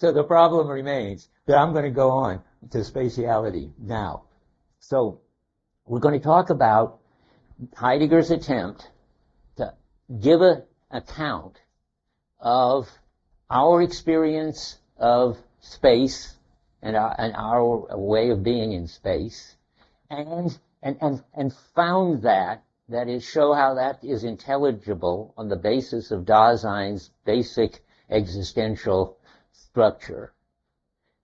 So the problem remains that I'm going to go on to spatiality now. So we're going to talk about Heidegger's attempt to give an account of our experience of space and our way of being in space, and found that is, show how that is intelligible on the basis of Dasein's basic existential structure.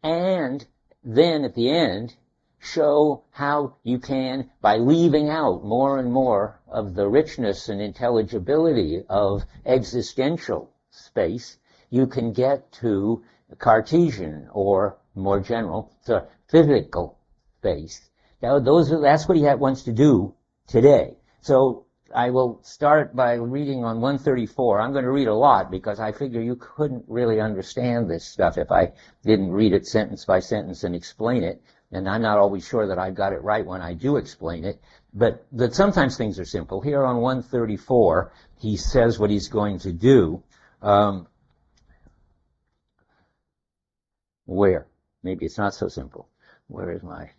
And then at the end, show how you can, by leaving out more and more of the richness and intelligibility of existential space, you can get to Cartesian, or more general, so physical space. Now, that's what he wants to do today. So I will start by reading on 134. I'm going to read a lot because I figure you couldn't really understand this stuff if I didn't read it sentence by sentence and explain it. And I'm not always sure that I've got it right when I do explain it. But sometimes things are simple. Here on 134, he says what he's going to do. Where? Maybe it's not so simple. Where is my...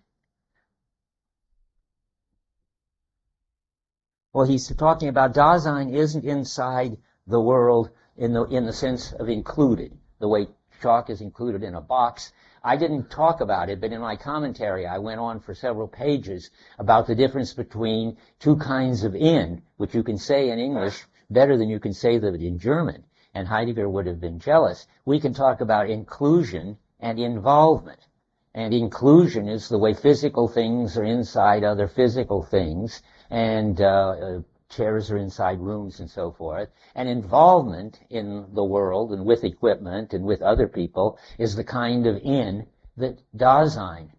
Well, he's talking about Dasein isn't inside the world in the sense of included, the way chalk is included in a box. I didn't talk about it, but in my commentary I went on for several pages about the difference between two kinds of in, which you can say in English better than you can say that in German, and Heidegger would have been jealous. We can talk about inclusion and involvement. And inclusion is the way physical things are inside other physical things, and chairs are inside rooms and so forth. And involvement in the world and with equipment and with other people is the kind of in that Dasein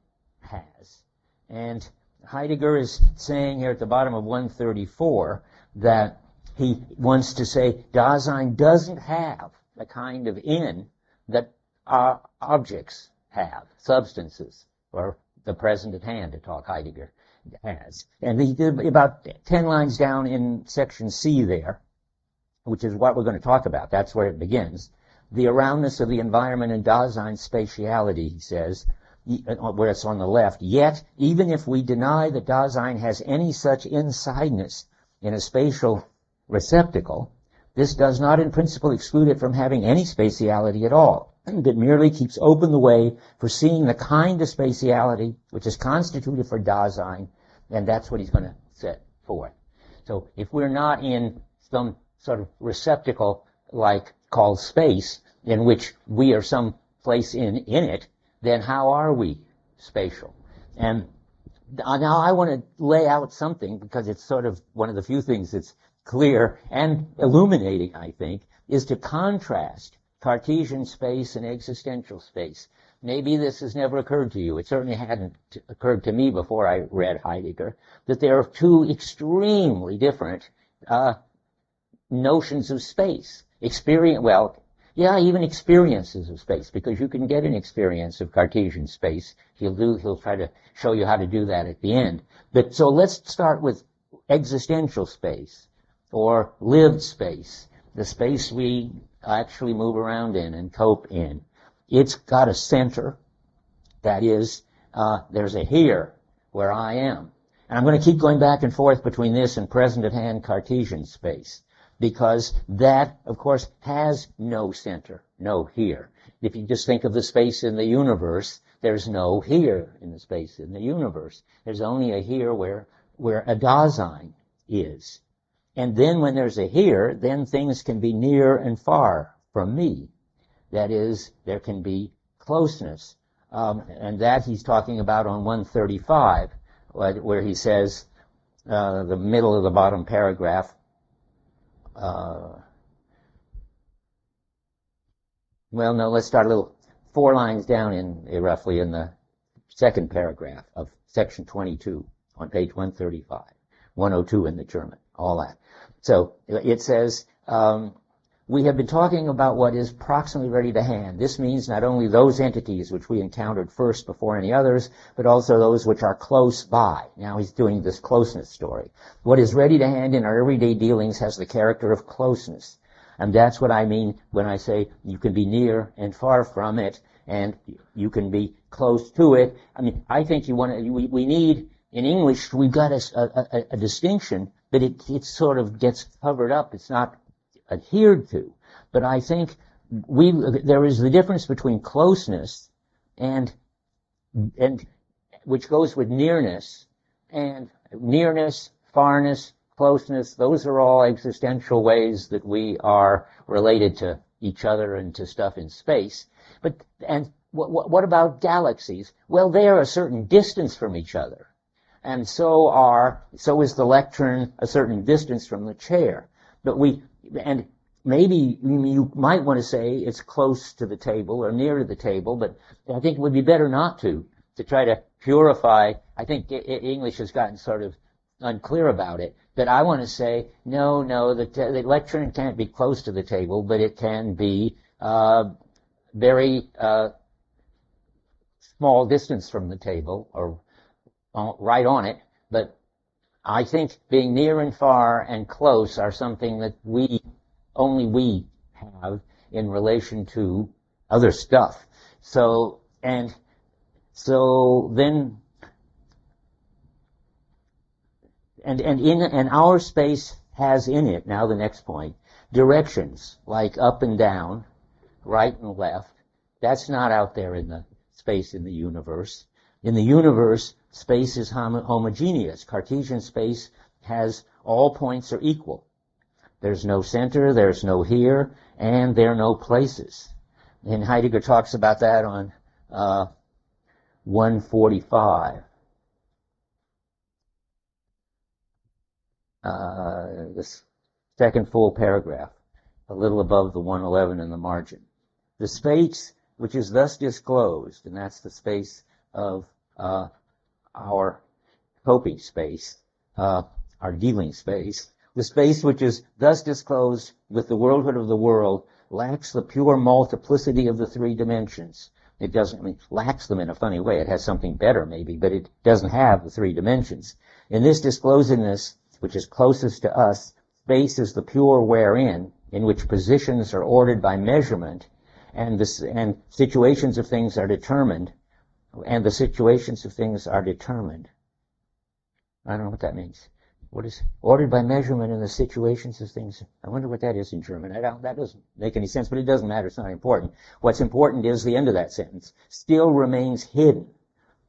has. And Heidegger is saying here at the bottom of 134 that he wants to say Dasein doesn't have the kind of in that objects have, substances, or the present at hand, to talk Heidegger has. And he did about 10 lines down in section C there, which is what we're going to talk about. That's where it begins. The aroundness of the environment in Dasein's spatiality, he says, where it's on the left. Yet, even if we deny that Dasein has any such insideness in a spatial receptacle, this does not in principle exclude it from having any spatiality at all. It merely keeps open the way for seeing the kind of spatiality which is constituted for Dasein, and that's what he's going to set forth. So if we're not in some sort of receptacle like called space, in which we are some place in it, then how are we spatial? And now I want to lay out something, because it's sort of one of the few things that's clear and illuminating, I think, is to contrast Cartesian space and existential space. Maybe this has never occurred to you. It certainly hadn't occurred to me before I read Heidegger, that there are two extremely different notions of space. Even experiences of space, because you can get an experience of Cartesian space. He'll try to show you how to do that at the end. But so let's start with existential space, or lived space, the space we actually move around in and cope in. It's got a center. That is, there's a here where I am. And I'm going to keep going back and forth between this and present-at-hand Cartesian space, because that, of course, has no center, no here. If you just think of the space in the universe, there's no here in the space in the universe. There's only a here where a Dasein is. And then when there's a here, then things can be near and far from me. That is, there can be closeness. And that he's talking about on 135, where he says, the middle of the bottom paragraph, let's start a little 4 lines down roughly in the second paragraph of section 22 on page 135, 102 in the German, all that. So it says, we have been talking about what is proximately ready to hand. This means not only those entities which we encountered first before any others, but also those which are close by. Now he's doing this closeness story. What is ready to hand in our everyday dealings has the character of closeness. And that's what I mean when I say you can be near and far from it, and you can be close to it. I mean, I think we need, in English, we've got a distinction, but it sort of gets covered up. It's not adhered to. But I think there is the difference between closeness and which goes with nearness, and nearness, farness, closeness, those are all existential ways that we are related to each other and to stuff in space. And what about galaxies? Well, they are a certain distance from each other. And so is the lectern a certain distance from the chair. And maybe you might want to say it's close to the table or near to the table, but I think it would be better not to try to purify. I think English has gotten sort of unclear about it. But I want to say, no, the lectern can't be close to the table, but it can be very small distance from the table, or right on it. But I think being near and far and close are something that only we have in relation to other stuff. And our space has in it, now the next point, directions like up and down, right and left. That's not out there in the space in the universe. In the universe, space is homogeneous. Cartesian space has all points are equal. There's no center, there's no here, and there are no places. And Heidegger talks about that on 145. The second full paragraph, a little above the 111 in the margin. The space which is thus disclosed, and that's the space of our coping space, our dealing space, the space which is thus disclosed with the worldhood of the world lacks the pure multiplicity of the three dimensions. It doesn't, lacks them in a funny way. It has something better maybe, but it doesn't have the three dimensions. In this disclosedness, which is closest to us, space is the pure wherein, in which positions are ordered by measurement, and situations of things are determined, and the situations of things are determined. I don't know what that means. What is ordered by measurement and the situations of things? I wonder what that is in German. That doesn't make any sense, but it doesn't matter. It's not important. What's important is the end of that sentence. Still remains hidden.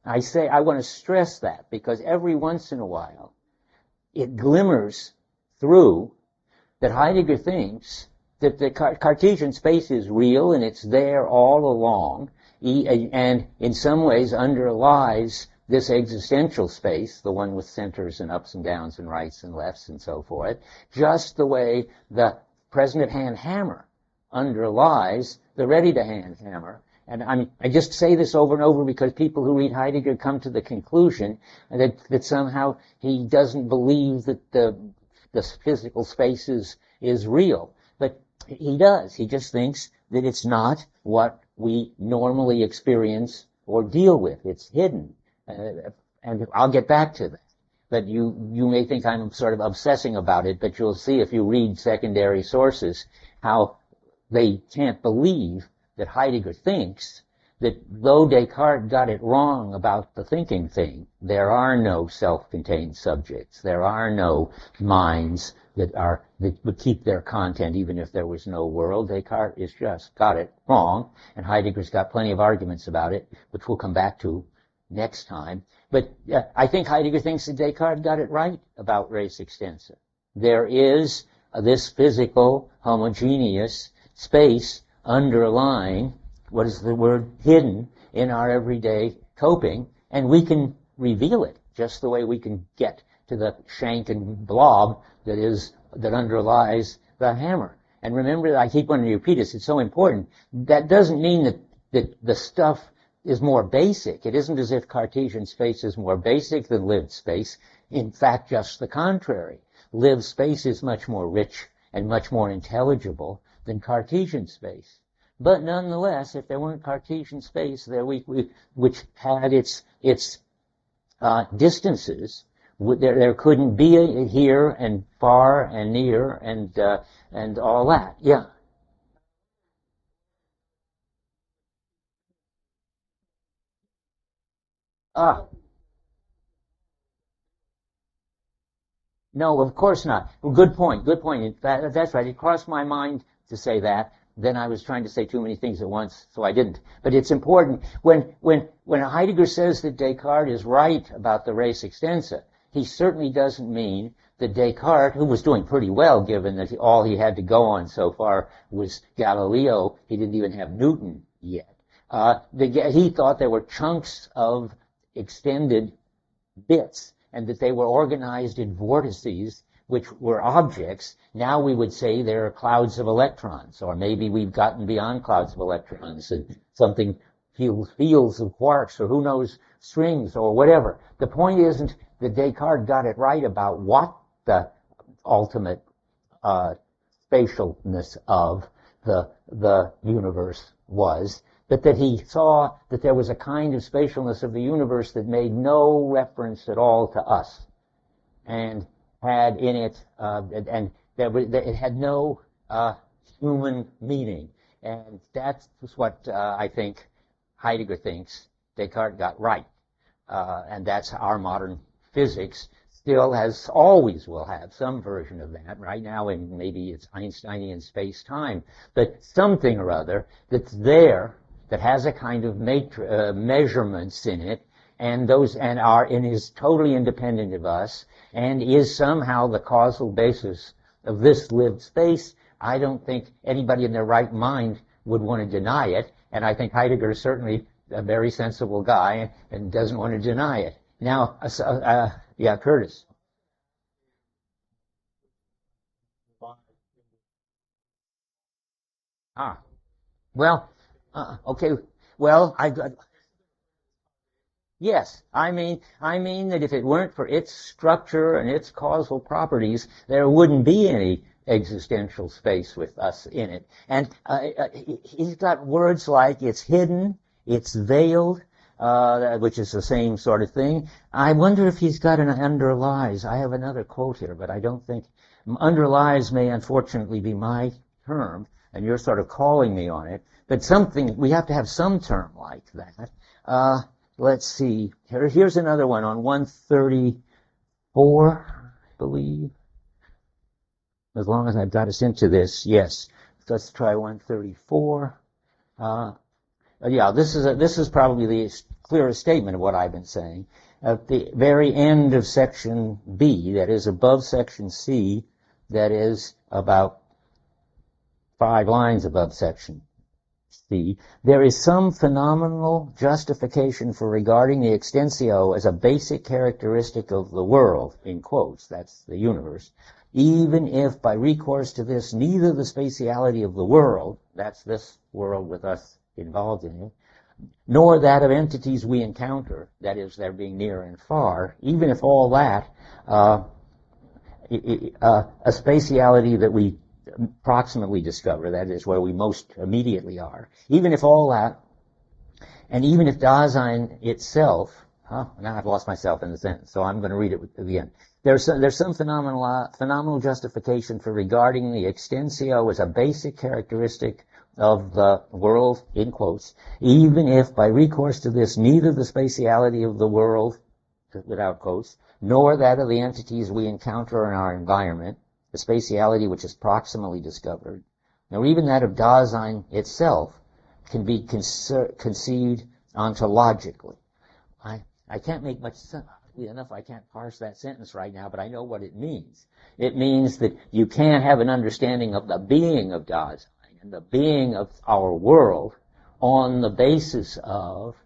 I want to stress that because every once in a while it glimmers through that Heidegger thinks that the Cartesian space is real and it's there all along, and in some ways underlies this existential space, the one with centers and ups and downs and rights and lefts and so forth, just the way the present-at-hand hammer underlies the ready-to-hand hammer. And I just say this over and over because people who read Heidegger come to the conclusion that somehow he doesn't believe that the physical space is real. But he does. He just thinks that it's not what we normally experience or deal with. It's hidden. And I'll get back to that. But you may think I'm sort of obsessing about it, but you'll see if you read secondary sources how they can't believe that Heidegger thinks that though Descartes got it wrong about the thinking thing, there are no self-contained subjects. There are no minds that would keep their content even if there was no world. Descartes is just got it wrong, and Heidegger's got plenty of arguments about it, which we'll come back to next time. But I think Heidegger thinks that Descartes got it right about res extensa. There is this physical, homogeneous space underlying, what is the word, hidden in our everyday coping, and we can reveal it just the way we can get to the shank and blob that underlies the hammer. And remember, I keep wanting to repeat this, it's so important. That doesn't mean that the stuff is more basic. It isn't as if Cartesian space is more basic than lived space. In fact, just the contrary. Lived space is much more rich and much more intelligible than Cartesian space. But nonetheless, if there weren't Cartesian space there, which had its distances, There couldn't be a here and far and near and all that. Yeah. Ah. No, of course not. Well, good point. Good point. That's right. It crossed my mind to say that. Then I was trying to say too many things at once, so I didn't. But it's important. When Heidegger says that Descartes is right about the res extensa, he certainly doesn't mean that Descartes, who was doing pretty well given that all he had to go on so far was Galileo, he didn't even have Newton yet. He thought there were chunks of extended bits, and that they were organized in vortices, which were objects. Now we would say there are clouds of electrons, or maybe we've gotten beyond clouds of electrons, and something fields of quarks, or who knows, strings, or whatever. The point isn't that Descartes got it right about what the ultimate spatialness of the universe was, but that he saw that there was a kind of spatialness of the universe that made no reference at all to us, and had in it, it had no human meaning. And that's what I think Heidegger thinks Descartes got right. And that's our modern physics still always will have some version of that. Right now, and maybe it's Einsteinian space-time, but something or other that's there, that has a kind of measurements in it, and is totally independent of us, and is somehow the causal basis of this lived space. I don't think anybody in their right mind would want to deny it, and I think Heidegger is certainly a very sensible guy and doesn't want to deny it. Now, yeah, Curtis. Ah, well, okay. Well, yes, I mean that if it weren't for its structure and its causal properties, there wouldn't be any existential space with us in it. And he's got words like it's hidden, it's veiled, which is the same sort of thing. I wonder if he's got an underlies. I have another quote here, but I don't think underlies may unfortunately be my term, and you're sort of calling me on it. But we have to have some term like that. Let's see. Here's another one on 134, I believe. As long as I've got us into this, yes. Let's try 134. Yeah, this is probably the clearest statement of what I've been saying. At the very end of section B, that is above section C, that is about 5 lines above section C, there is some phenomenal justification for regarding the extensio as a basic characteristic of the world, in quotes, that's the universe, even if by recourse to this neither the spatiality of the world, that's this world with us involved in it, nor that of entities we encounter, that is, their being near and far, even if all that, a spatiality that we proximately discover, that is where we most immediately are, even if all that, and even if Dasein itself, now I've lost myself in the sentence, so I'm going to read it at the end. There's some phenomenal justification for regarding the extensio as a basic characteristic of the world, in quotes, even if by recourse to this neither the spatiality of the world, without quotes, nor that of the entities we encounter in our environment, the spatiality which is proximally discovered, nor even that of Dasein itself, can be conceived ontologically. I can't make much sense. Enough, I can't parse that sentence right now, but I know what it means. It means that you can't have an understanding of the being of Dasein and the being of our world on the basis of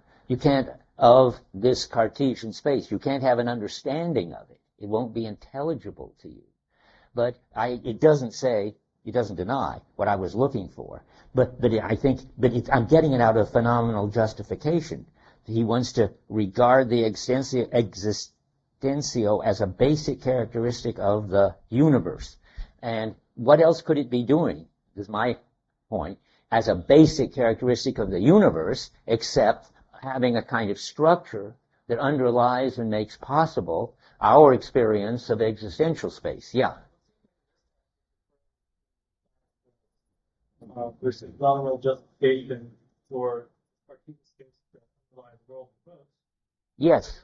this Cartesian space. You can't have an understanding of it. It won't be intelligible to you. But it doesn't deny what I was looking for. But I'm getting it out of phenomenal justification. He wants to regard the existentio as a basic characteristic of the universe. And what else could it be doing, is my point, as a basic characteristic of the universe, except having a kind of structure that underlies and makes possible our experience of existential space. Yeah. There's a nominal justification for particular space to underlie the world of both. Yes.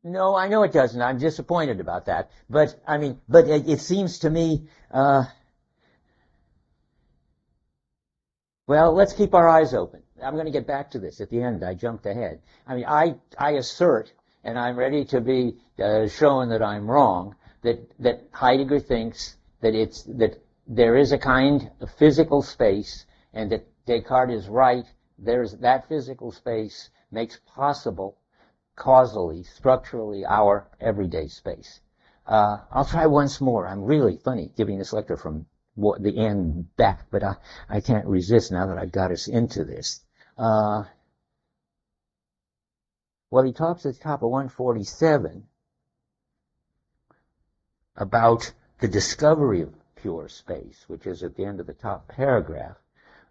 No, I know it doesn't. I'm disappointed about that. But, I mean, but it seems to me, well, let's keep our eyes open. I'm going to get back to this at the end. I jumped ahead. I mean, I assert, and I'm ready to be shown that I'm wrong, that Heidegger thinks that there is a kind of physical space, and that Descartes is right. There's that physical space makes possible, causally, structurally, our everyday space. I'll try once more. I'm really funny giving this lecture from the end back, but I can't resist now that I've got us into this. Well, he talks at the top of 147 about the discovery of pure space, which is at the end of the top paragraph.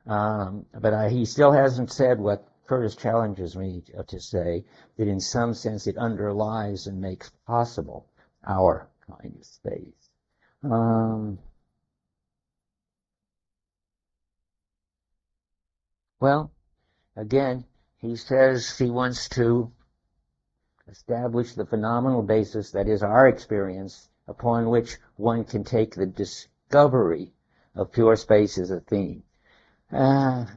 But he still hasn't said what Curtis challenges me to say, that in some sense it underlies and makes possible our kind of space. Well, again, he says he wants to establish the phenomenal basis that is our experience upon which one can take the discovery of pure space as a theme. Well,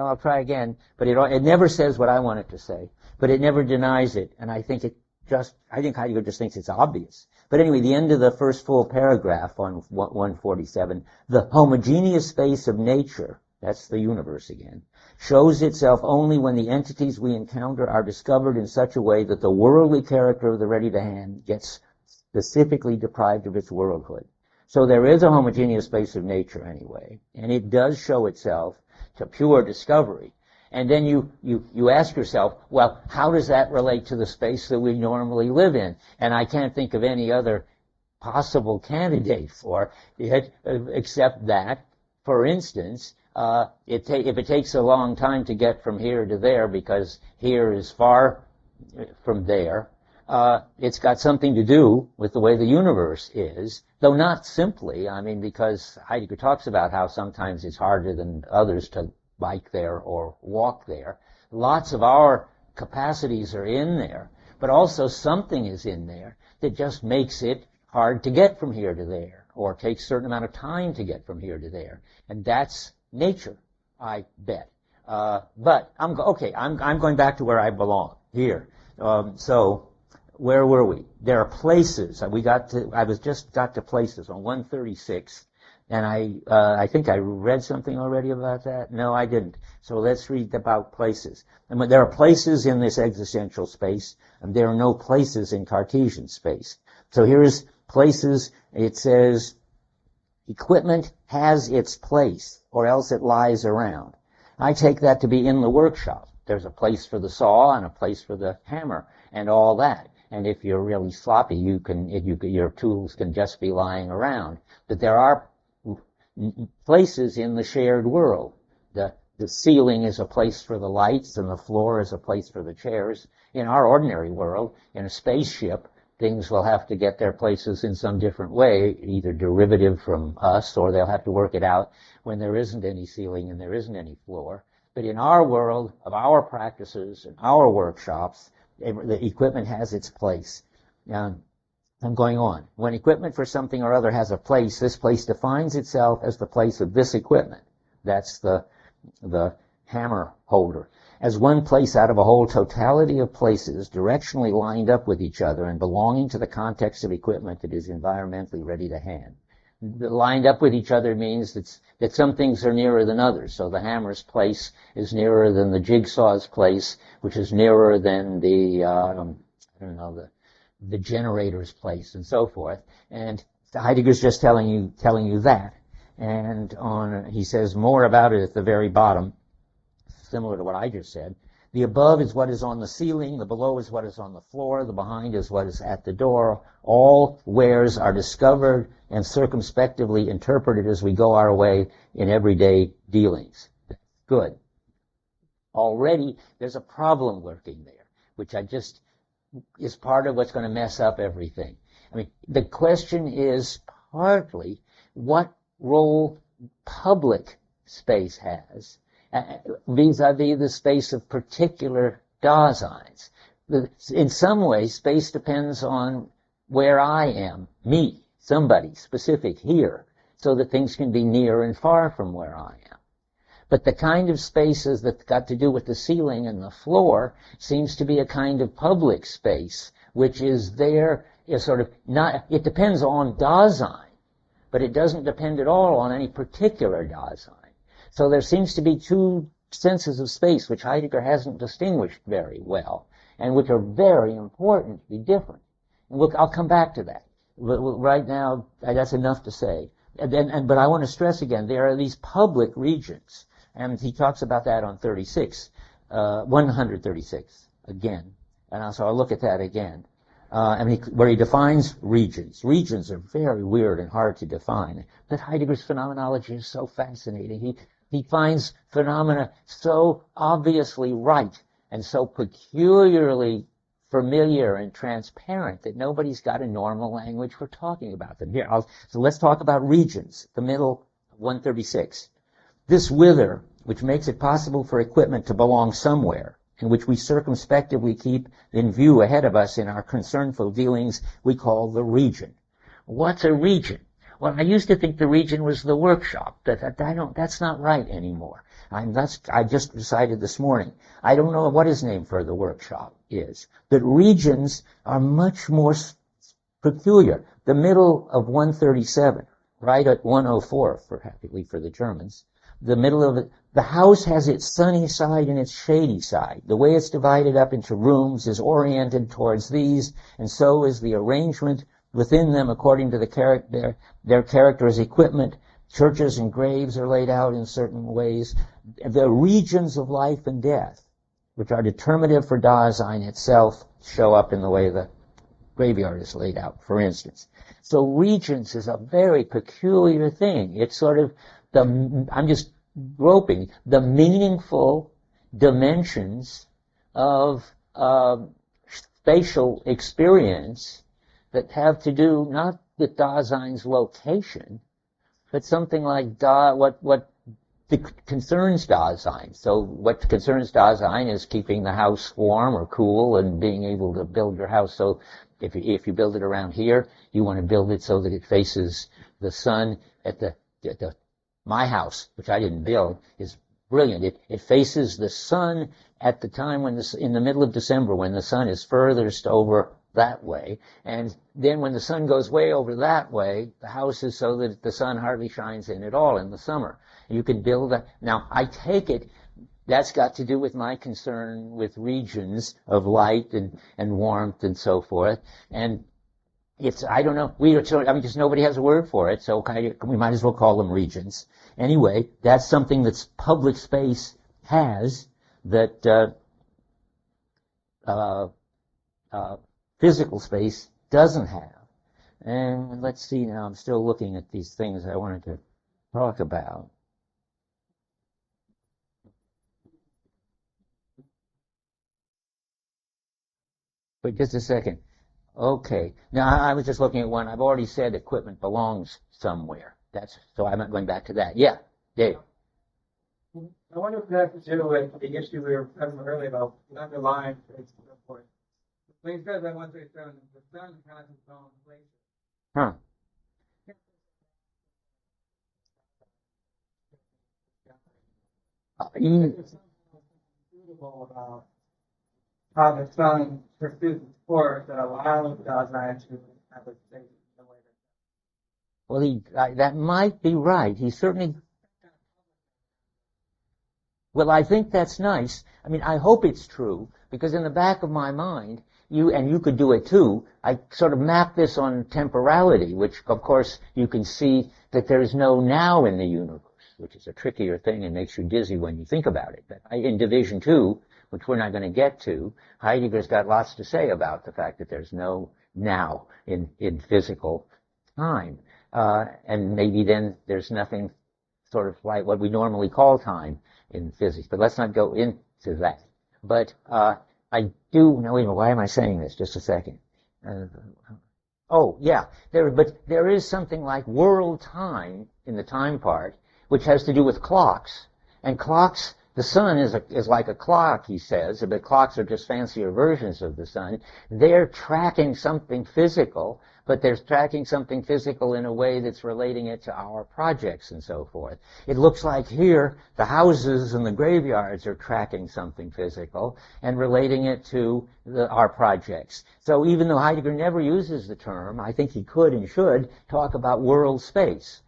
I'll try again, but it never says what I want it to say, but it never denies it, and I think Heidegger just thinks it's obvious. But anyway, the end of the first full paragraph on 147, the homogeneous space of nature, that's the universe again, shows itself only when the entities we encounter are discovered in such a way that the worldly character of the ready-to-hand gets specifically deprived of its worldhood. So there is a homogeneous space of nature anyway, and it does show itself to pure discovery. And then you ask yourself, well, how does that relate to the space that we normally live in? And I can't think of any other possible candidate for it except that, for instance, if it takes a long time to get from here to there because here is far from there, it's got something to do with the way the universe is, though not simply. I mean, because Heidegger talks about how sometimes it's harder than others to bike there or walk there. Lots of our capacities are in there, but also something is in there that just makes it hard to get from here to there, or takes a certain amount of time to get from here to there. And that's nature, I bet. But I'm going back to where I belong, here. So where were we? There are places. I just got to places on 136. And I think I read something already about that. No, I didn't. So let's read about places. And there are places in this existential space, and there are no places in Cartesian space. So here's places. It says, equipment has its place, or else it lies around. I take that to be in the workshop. There's a place for the saw and a place for the hammer and all that. And if you're really sloppy, your tools can just be lying around. But there are places in the shared world. The ceiling is a place for the lights, and the floor is a place for the chairs. In our ordinary world, in a spaceship, things will have to get their places in some different way, either derivative from us, or they'll have to work it out when there isn't any ceiling and there isn't any floor. But in our world, of our practices and our workshops, the equipment has its place. I'm going on. When equipment for something or other has a place, this place defines itself as the place of this equipment. That's the hammer holder. As one place out of a whole totality of places directionally lined up with each other and belonging to the context of equipment that is environmentally ready to hand. Lined up with each other means that some things are nearer than others. So the hammer's place is nearer than the jigsaw's place, which is nearer than the generator's place, and so forth. And Heidegger's just telling you that. And he says more about it at the very bottom, similar to what I just said. The above is what is on the ceiling, the below is what is on the floor, the behind is what is at the door. All wheres are discovered and circumspectively interpreted as we go our way in everyday dealings. Good. already there's a problem lurking there, which is part of what's going to mess up everything. I mean, the question is partly what role public space has vis-a-vis the space of particular Daseins. In some ways, space depends on where I am, me, somebody specific here, so that things can be near and far from where I am. But the kind of spaces that got to do with the ceiling and the floor seems to be a kind of public space, which is there, is sort of not, it depends on Dasein, but it doesn't depend at all on any particular Dasein. So there seems to be two senses of space which Heidegger hasn't distinguished very well, and which are very important to be different. And I'll come back to that. Right now, that's enough to say. But I want to stress again, there are these public regions, and he talks about that on 136 again. And so I'll look at that again. Where he defines regions. Regions are very weird and hard to define. But Heidegger's phenomenology is so fascinating. He finds phenomena so obviously right and so peculiarly familiar and transparent that nobody's got a normal language for talking about them. So let's talk about regions, the middle of 136. This whither, which makes it possible for equipment to belong somewhere, and which we circumspectively keep in view ahead of us in our concernful dealings, we call the region. What's a region? Well, I used to think the region was the workshop, but that's not right anymore. I just decided this morning. I don't know what his name for the workshop is. But regions are much more peculiar. The middle of 137, right at 104, happily for the Germans, the middle of it, the house has its sunny side and its shady side. The way it's divided up into rooms is oriented towards these, and so is the arrangement within them according to their character as equipment. Churches and graves are laid out in certain ways. The regions of life and death, which are determinative for Dasein itself, show up in the way the graveyard is laid out, for instance. So regions is a very peculiar thing. It's sort of I'm just groping the meaningful dimensions of spatial experience that have to do not with Dasein's location, but something like what concerns Dasein. So what concerns Dasein is keeping the house warm or cool and being able to build your house. So if you build it around here, you want to build it so that it faces the sun at my house, which I didn't build, is brilliant. It faces the sun at the time in the middle of December when the sun is furthest over that way. And then when the sun goes way over that way, the house is so that the sun hardly shines in at all in the summer. You can build that. Now, I take it that's got to do with my concern with regions of light and warmth and so forth. And I don't know, just nobody has a word for it, so we might as well call them regions. Anyway, that's something that's public space has that physical space doesn't have. And let's see now, I'm still looking at these things I wanted to talk about. But just a second. Okay. Now, I was just looking at one. I've already said equipment belongs somewhere. So I'm not going back to that. Yeah, Dave. I wonder if that has to do with the issue we were talking about earlier about underlying report. When he says that 137, the sun has its own place. Huh. There's something beautiful about how the sun pursues its course that allows Dasein to have a state in the way that. Well, that might be right. He certainly. Well, I think that's nice. I mean, I hope it's true, because in the back of my mind, you could do it too, I sort of map this on temporality, which, of course, you can see that there is no now in the universe, which is a trickier thing and makes you dizzy when you think about it. But in Division 2, which we're not going to get to, Heidegger's got lots to say about the fact that there's no now in physical time. And maybe then there's nothing sort of like what we normally call time in physics. But let's not go in to that. But I do, no, wait a minute, why am I saying this? Just a second. Oh, yeah, but there is something like world time in the time part, which has to do with clocks. And clocks, the sun is like a clock, he says, but clocks are just fancier versions of the sun. They're tracking something physical, but they're tracking something physical in a way that's relating it to our projects and so forth. It looks like here, the houses and the graveyards are tracking something physical and relating it to our projects. So even though Heidegger never uses the term, I think he could and should talk about world space.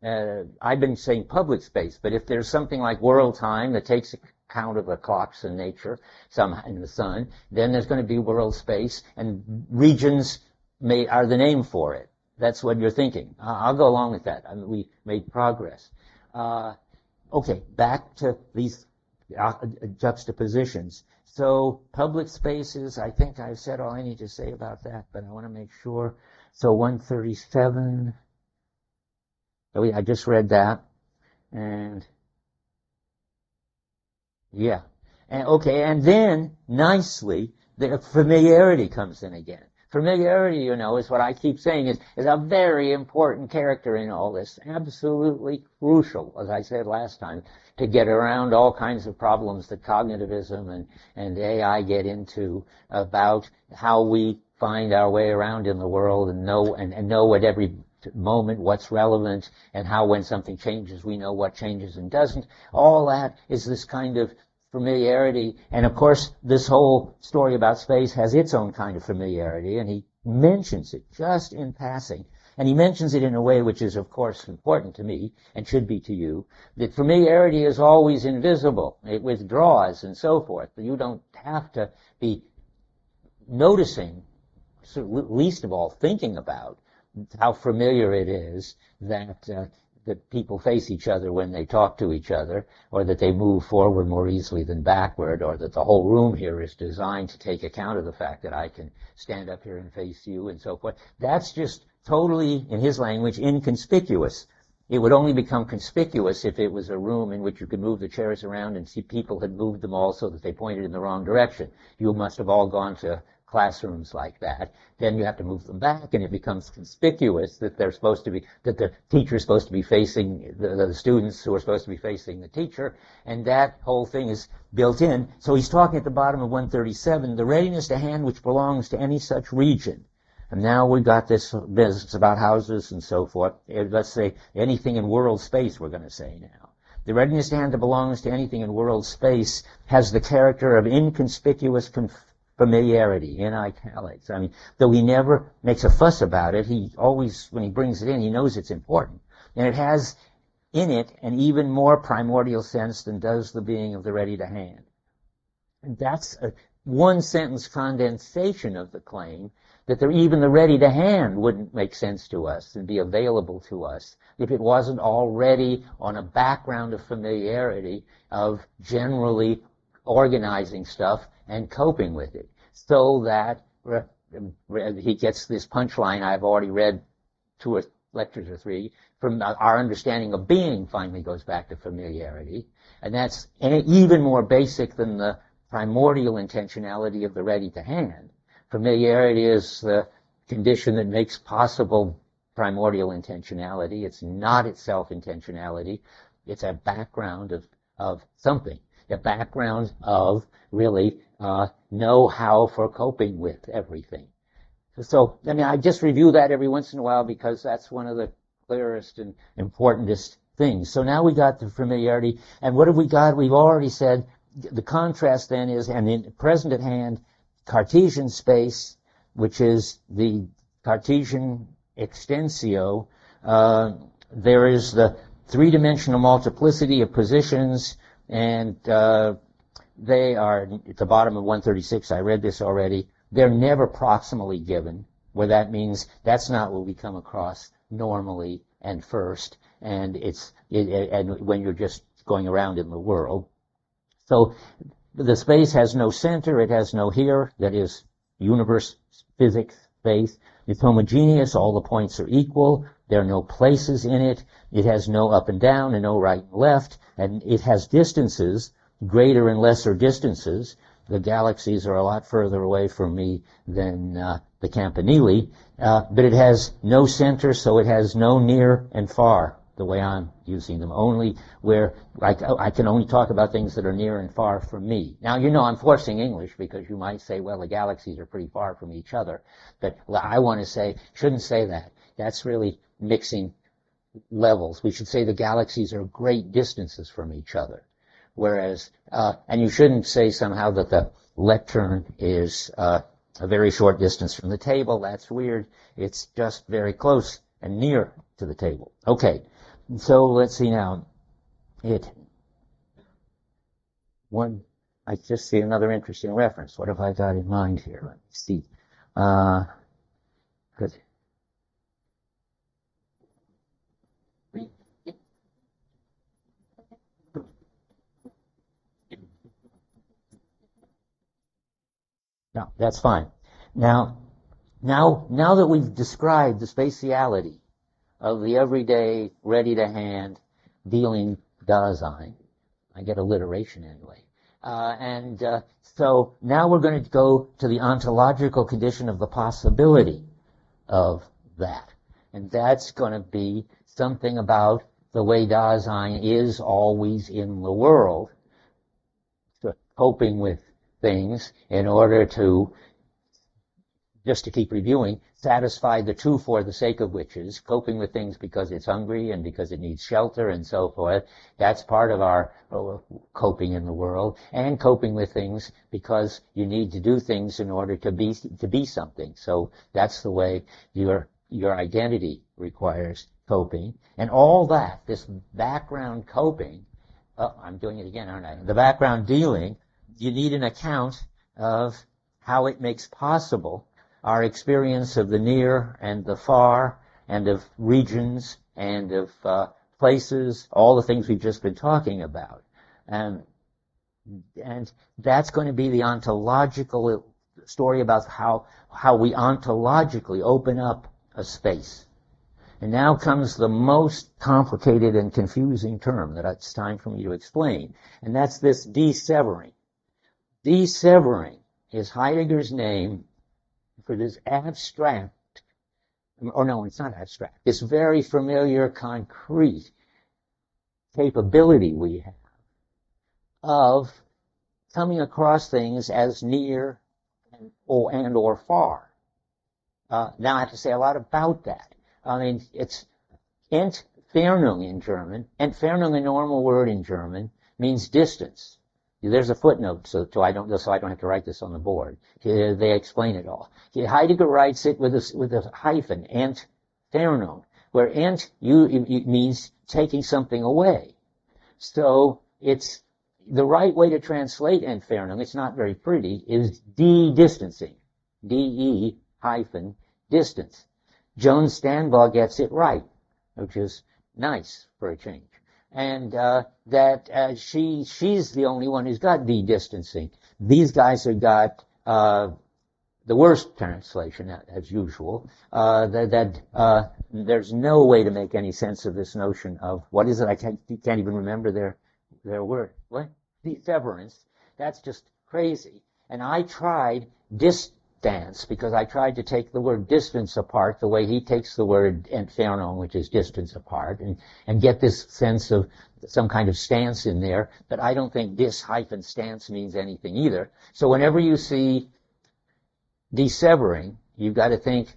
I've been saying public space, but if there's something like world time that takes account of the clocks in nature, some in the sun, then there's going to be world space, and regions are the name for it. That's what you're thinking. I'll go along with that. I mean, we made progress. Okay, back to these juxtapositions. So public spaces, I think I've said all I need to say about that, but I want to make sure. So 137. Oh, yeah, I just read that. And yeah. And okay, and then nicely, the familiarity comes in again. Familiarity, you know, is what I keep saying is a very important character in all this. Absolutely crucial, as I said last time, to get around all kinds of problems that cognitivism and AI get into about how we find our way around in the world and know at every moment what's relevant, and how when something changes we know what changes and doesn't. All that is this kind of familiarity, and of course this whole story about space has its own kind of familiarity, and he mentions it just in passing, and he mentions it in a way which is of course important to me and should be to you, that familiarity is always invisible. It withdraws and so forth. You don't have to be noticing, least of all thinking about, how familiar it is that people face each other when they talk to each other, or that they move forward more easily than backward, or that the whole room here is designed to take account of the fact that I can stand up here and face you and so forth. That's just totally, in his language, inconspicuous. It would only become conspicuous if it was a room in which you could move the chairs around and see people had moved them all so that they pointed in the wrong direction. You must have all gone to classrooms like that. Then you have to move them back, and it becomes conspicuous that they're supposed to be, that the teacher's supposed to be facing the students who are supposed to be facing the teacher, and that whole thing is built in. So he's talking at the bottom of 137, the readiness to hand which belongs to any such region. And now we've got this business about houses and so forth. Let's say anything in world space, we're going to say now. The readiness to hand that belongs to anything in world space has the character of inconspicuous familiarity, in italics. I mean, though he never makes a fuss about it, he always, when he brings it in, he knows it's important. And it has in it an even more primordial sense than does the being of the ready to hand. And that's a one-sentence condensation of the claim that even the ready to hand wouldn't make sense to us and be available to us if it wasn't already on a background of familiarity, of generally organizing stuff and coping with it, so that he gets this punchline I've already read 2 lectures or 3, from our understanding of being finally goes back to familiarity, and that's even more basic than the primordial intentionality of the ready to hand. Familiarity is the condition that makes possible primordial intentionality. It's not itself intentionality. It's a background of something, a background of really know-how for coping with everything. So, I mean, I just review that every once in a while because that's one of the clearest and importantest things. So now we got the familiarity, and what have we got? We've already said the contrast then is, and in present at hand, Cartesian space, which is the Cartesian extensio. There is the three-dimensional multiplicity of positions, and they are at the bottom of 136. I read this already. They're never proximally given, where that means that's not what we come across normally and first, and and when you're just going around in the world. So the space has no center, it has no here, that is universe, physics, space. It's homogeneous, all the points are equal, there are no places in it, it has no up and down and no right and left, and it has distances greater and lesser distances. The galaxies are a lot further away from me than the Campanile, but it has no center, so it has no near and far, the way I'm using them, only where I can only talk about things that are near and far from me. Now, you know I'm forcing English because you might say, well, the galaxies are pretty far from each other, but I want to say, shouldn't say that. That's really mixing levels. We should say the galaxies are great distances from each other. Whereas, and you shouldn't say somehow that the lectern is a very short distance from the table. That's weird. It's just very close and near to the table. Okay, so let's see now. I just see another interesting reference. What have I got in mind here? Let me see. Good. No, that's fine. Now that we've described the spatiality of the everyday, ready-to-hand, dealing Dasein, I get alliteration anyway, so now we're going to go to the ontological condition of the possibility of that. And that's going to be something about the way Dasein is always in the world, coping with things in order to, just to keep reviewing, satisfy the two for the sake of which is coping with things because it's hungry and because it needs shelter and so forth. That's part of our coping in the world, and coping with things because you need to do things in order to be something. So that's the way your identity requires coping. And all that, this background coping, I'm doing it again, aren't I? The background dealing, you need an account of how it makes possible our experience of the near and the far, and of regions, and of places, all the things we've just been talking about. And that's going to be the ontological story about how we ontologically open up a space. And now comes the most complicated and confusing term that it's time for me to explain, and that's this dissevering. Dissevering is Heidegger's name for this abstract, or no, it's not abstract, this very familiar, concrete capability we have of coming across things as near and or far. Now I have to say a lot about that. I mean, it's Entfernung in German. Entfernung, a normal word in German, means distance. There's a footnote, so I don't have to write this on the board. They explain it all. Heidegger writes it with a hyphen, Entfernung, where ent means taking something away. So it's the right way to translate Entfernung. It's not very pretty. Is de-distancing, de hyphen distance. Joan Stanbaugh gets it right, which is nice for a change. And she's the only one who's got de-distancing. These guys have got the worst translation, as usual. There's no way to make any sense of this notion of what is it? I can't even remember their word. What? Deseverance. That's just crazy. And I tried distance because I tried to take the word distance apart the way he takes the word Entfernung, which is distance apart, and get this sense of some kind of stance in there. But I don't think dis-stance means anything either. So whenever you see dissevering, you've got to think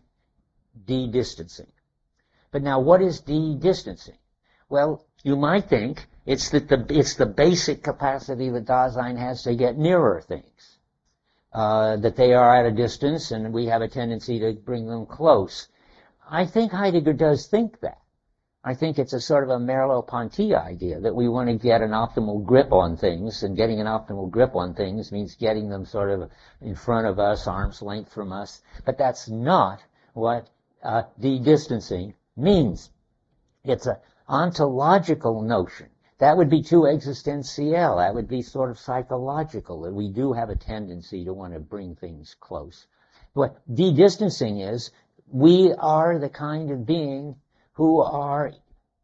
de-distancing. But now what is de-distancing? Well, you might think it's the basic capacity that Dasein has to get nearer things. That they are at a distance and we have a tendency to bring them close. I think Heidegger does think that. I think it's a sort of a Merleau-Ponty idea that we want to get an optimal grip on things, and getting an optimal grip on things means getting them sort of in front of us, arm's length from us. But that's not what de-distancing means. It's an ontological notion. That would be too existential. That would be sort of psychological, that we do have a tendency to want to bring things close. What de-distancing is, we are the kind of being who are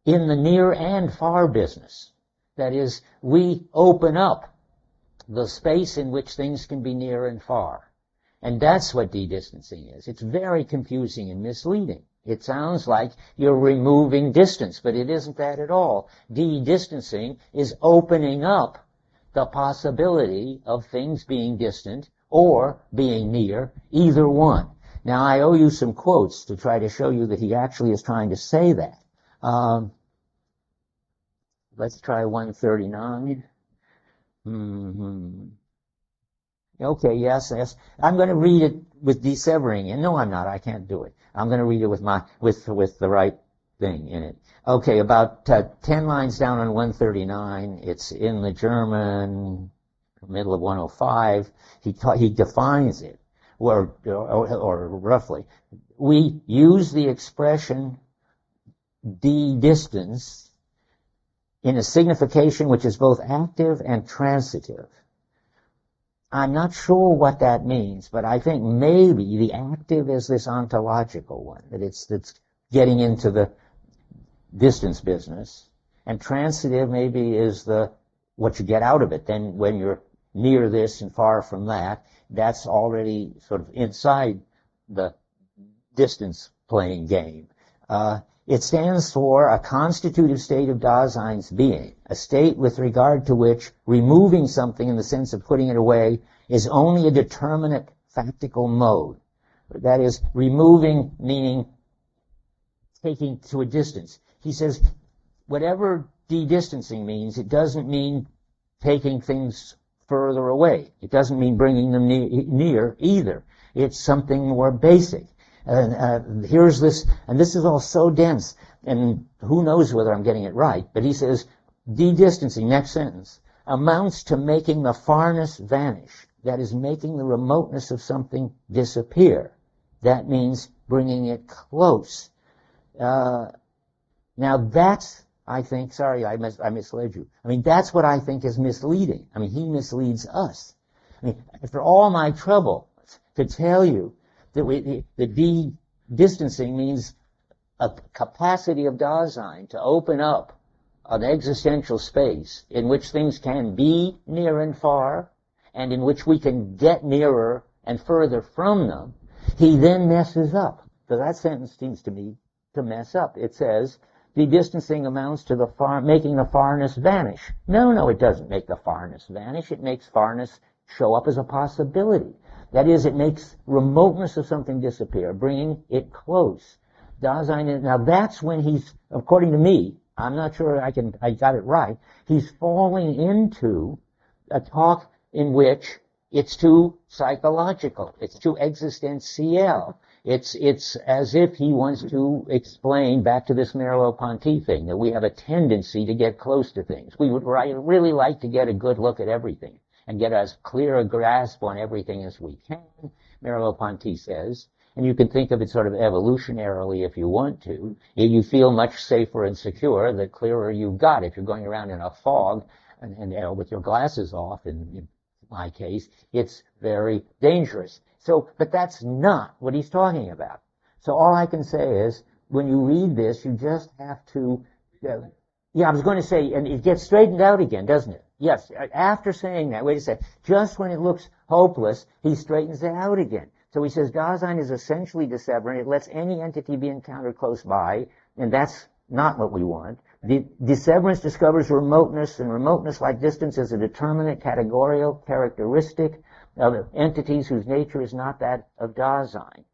in the near and far business. That is, we open up the space in which things can be near and far. And that's what de-distancing is. It's very confusing and misleading. It sounds like you're removing distance, but it isn't that at all. De-distancing is opening up the possibility of things being distant or being near, either one. Now, I owe you some quotes to try to show you that he actually is trying to say that. Let's try 139. Okay, yes. I'm going to read it with desevering. And no, I'm not. I can't do it. I'm going to read it with the right thing in it. Okay, about 10 lines down on 139. It's in the German, middle of 105. He defines it, or roughly. We use the expression de-distance in a signification which is both active and transitive. I'm not sure what that means, but I think maybe the active is this ontological one, that's getting into the distance business, and transitive maybe is what you get out of it. Then when you're near this and far from that, that's already sort of inside the distance playing game. It stands for a constitutive state of Dasein's being, a state with regard to which removing something in the sense of putting it away is only a determinate factical mode. That is, removing meaning taking to a distance. He says, whatever de-distancing means, it doesn't mean taking things further away. It doesn't mean bringing them near either. It's something more basic. Here's this, and this is all so dense, and who knows whether I'm getting it right, but he says, de-distancing, next sentence, amounts to making the farness vanish. That is, making the remoteness of something disappear. That means bringing it close. Now that's, I think, sorry, I misled you. I mean, that's what I think is misleading. I mean, he misleads us. I mean, after all my trouble to tell you that the de-distancing means a capacity of Dasein to open up an existential space in which things can be near and far, and in which we can get nearer and further from them, he then messes up. So that sentence seems to me to mess up. It says, de-distancing amounts to making the farness vanish. No, it doesn't make the farness vanish. It makes farness show up as a possibility. That is, it makes remoteness of something disappear, bringing it close. Dasein, now that's when he's, according to me, I'm not sure I got it right, he's falling into a talk in which it's too psychological, it's too existential. It's as if he wants to explain, back to this Merleau-Ponty thing, that we have a tendency to get close to things. We would really like to get a good look at everything and get as clear a grasp on everything as we can, Merleau-Ponty says. And you can think of it sort of evolutionarily if you want to. You feel much safer and secure the clearer you've got. If you're going around in a fog and with your glasses off, in my case, it's very dangerous. So, but that's not what he's talking about. So all I can say is, when you read this, you just have to, I was going to say, and it gets straightened out again, doesn't it? Yes, after saying that, wait a second, just when it looks hopeless, he straightens it out again. So he says, Dasein is essentially disseverant. It lets any entity be encountered close by, and that's not what we want. The disseverance discovers remoteness, and remoteness, like distance, is a determinate categorical characteristic of entities whose nature is not that of Dasein.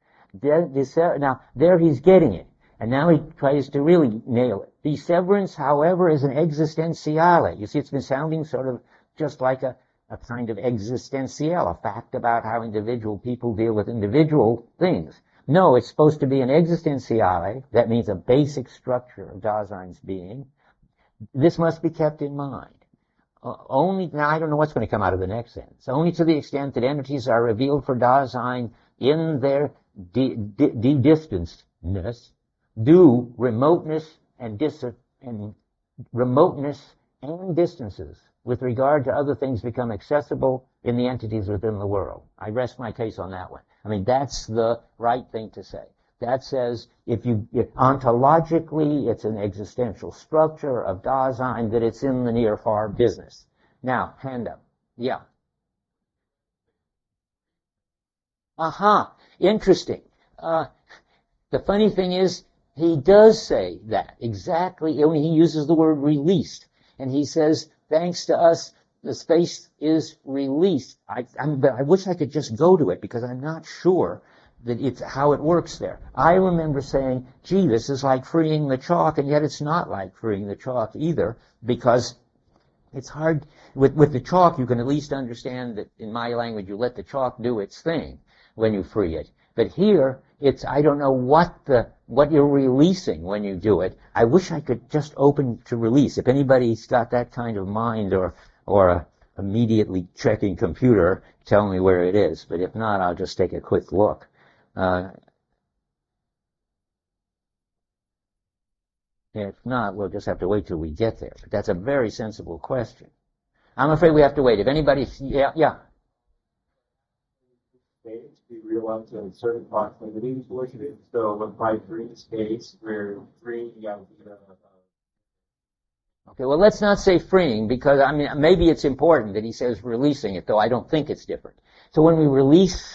Now, there he's getting it, and now he tries to really nail it. Disseverance, however, is an existentiale. You see, it's been sounding sort of just like a kind of existential, a fact about how individual people deal with individual things. No, it's supposed to be an existentiale. That means a basic structure of Dasein's being. This must be kept in mind. Now I don't know what's going to come out of the next sentence. Only to the extent that entities are revealed for Dasein in their de-distancedness, do remoteness and distances with regard to other things become accessible in the entities within the world. I rest my case on that one. I mean, that's the right thing to say. That says, if ontologically, it's an existential structure of Dasein, that it's in the near-far business. Now, hand up. Yeah. Aha, interesting. The funny thing is, he does say that exactly when he uses the word released. And he says, thanks to us, the space is released. I wish I could just go to it because I'm not sure that it's how it works there. I remember saying, gee, this is like freeing the chalk, and yet it's not like freeing the chalk either, because it's hard. With the chalk, you can at least understand that in my language, you let the chalk do its thing when you free it. But here, I don't know what you're releasing when you do it. I wish I could just open to release. If anybody's got that kind of mind or a immediately checking computer, tell me where it is. But if not, I'll just take a quick look. If not, we'll just have to wait till we get there. But that's a very sensible question. I'm afraid we have to wait. If anybody, yeah. We realize in certain proximity to it. So by free space, we're freeing the idea of. Okay, well, let's not say freeing, because, I mean, maybe it's important that he says releasing it, though I don't think it's different. So when we release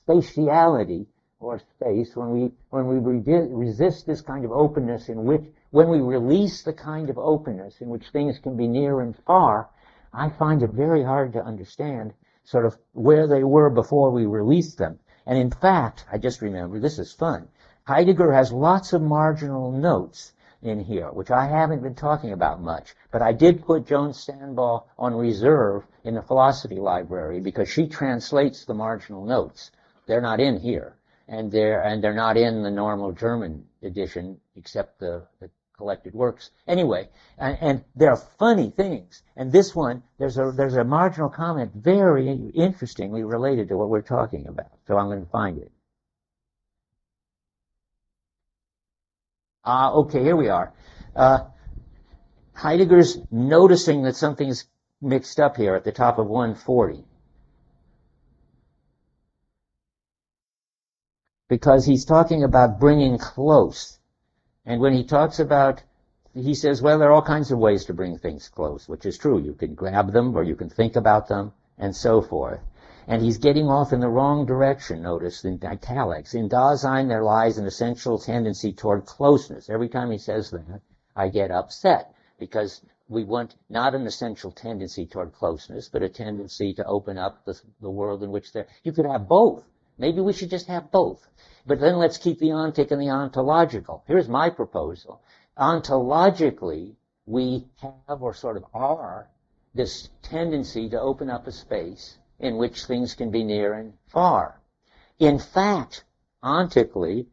spatiality, or space, when we resist this kind of openness when we release the kind of openness in which things can be near and far, I find it very hard to understand sort of where they were before we released them. And in fact, I just remember, this is fun, Heidegger has lots of marginal notes in here, which I haven't been talking about much, but I did put Joan Stanball on reserve in the philosophy library because she translates the marginal notes. They're not in here, and they're not in the normal German edition, except the collected works. Anyway, and they're funny things. And this one, there's a marginal comment very interestingly related to what we're talking about. So I'm going to find it. Okay, here we are. Heidegger's noticing that something's mixed up here at the top of 140. Because he's talking about bringing close. And when he talks about, he says, well, there are all kinds of ways to bring things close, which is true. You can grab them, or you can think about them, and so forth. And he's getting off in the wrong direction, notice, in italics. In Dasein, there lies an essential tendency toward closeness. Every time he says that, I get upset, because we want not an essential tendency toward closeness, but a tendency to open up the world in which you could have both. Maybe we should just have both. But then let's keep the ontic and the ontological. Here's my proposal. Ontologically, we have, or sort of are, this tendency to open up a space in which things can be near and far. In fact, ontically,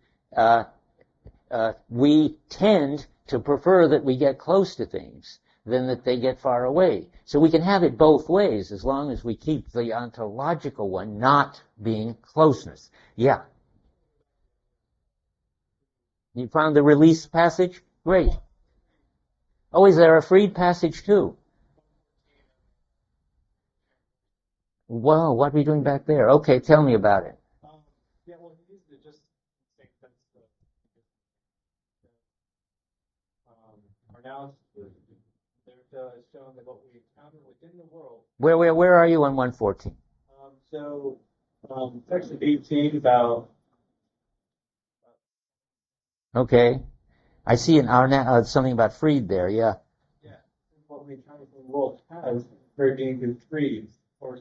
we tend to prefer that we get close to things than that they get far away. So we can have it both ways as long as we keep the ontological one not being closeness. Yeah. You found the release passage? Great. Oh, is there a freed passage too? Wow, what are we doing back there? Okay, tell me about it. Yeah, well, he used it just in the same sense that our analysis is showing that what we encounter within the world. Where are you on 114? Section 18 about. Okay, I see something about freed there. Yeah. Yeah, what we encounter in the world has very being freed, of course.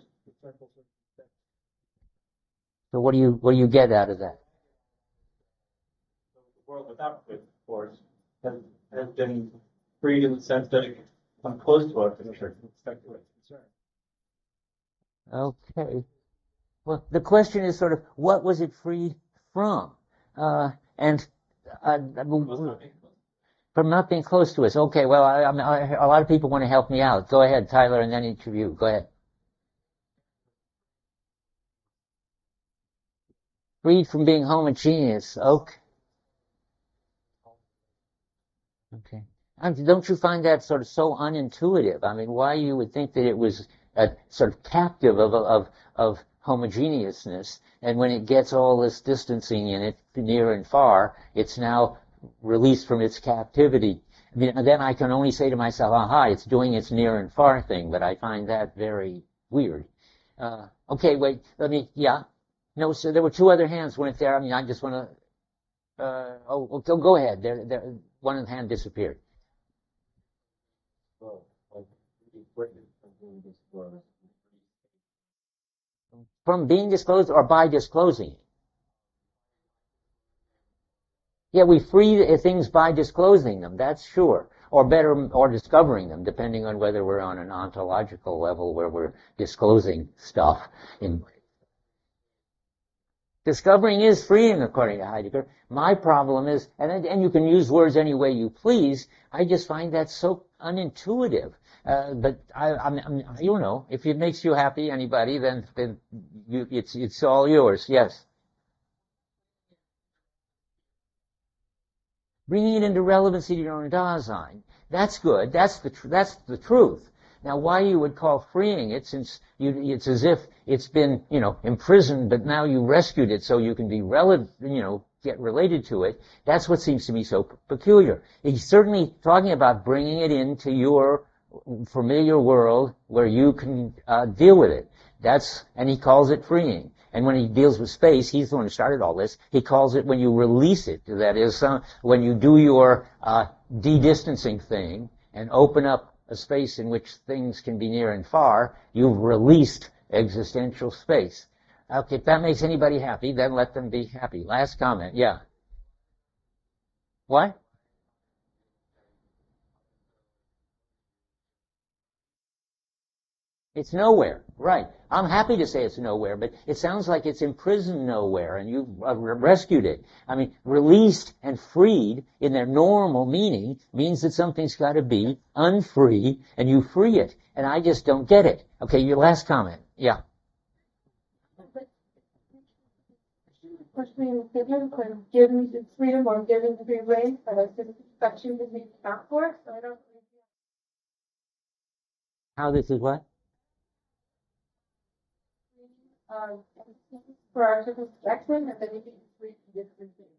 So what do you get out of that? So the world without it, of course, has been freed in the sense that it comes close to us in a certain respect to its concern. Okay. Well, the question is sort of what was it freed from? From not being close to us. Okay. Well, a lot of people want to help me out. Go ahead, Tyler, and then each of you. Go ahead. Freed from being homogeneous. Okay. Okay. Don't you find that sort of so unintuitive? I mean, why you would think that it was a sort of captive of homogeneousness, and when it gets all this distancing in it, near and far, it's now released from its captivity. I mean, then I can only say to myself, aha, it's doing its near and far thing, but I find that very weird. Okay, wait, yeah. No, so there were two other hands, weren't there? I mean, I just want to, go ahead. One hand disappeared. From being disclosed or by disclosing it? Yeah, we free things by disclosing them, that's sure. Or better, or discovering them, depending on whether we're on an ontological level where we're disclosing stuff. Discovering is freeing, according to Heidegger. My problem is, and you can use words any way you please, I just find that so unintuitive. But you know, if it makes you happy, anybody, then it's all yours. Yes. Bringing it into relevancy to your own Dasein. That's good. That's the truth. Now, why you would call freeing it, since it's as if it's been, imprisoned, but now you rescued it so you can be get related to it. That's what seems to me so peculiar. He's certainly talking about bringing it into your familiar world where you can deal with it. And he calls it freeing. And when he deals with space, he's the one who started all this. He calls it when you release it. That is, when you do your de-distancing thing and open up a space in which things can be near and far, you've released existential space. Okay, if that makes anybody happy, then let them be happy. Last comment, yeah. What? It's nowhere, right. I'm happy to say it's nowhere, but it sounds like it's imprisoned nowhere, and you've rescued it. I mean, released and freed in their normal meaning means that something's got to be unfree, and you free it. And I just don't get it. Okay, your last comment. Yeah. Between giving the freedom or giving free reign, section that we account for, so I don't. How this is what? For our circumspection, and then we can free different things.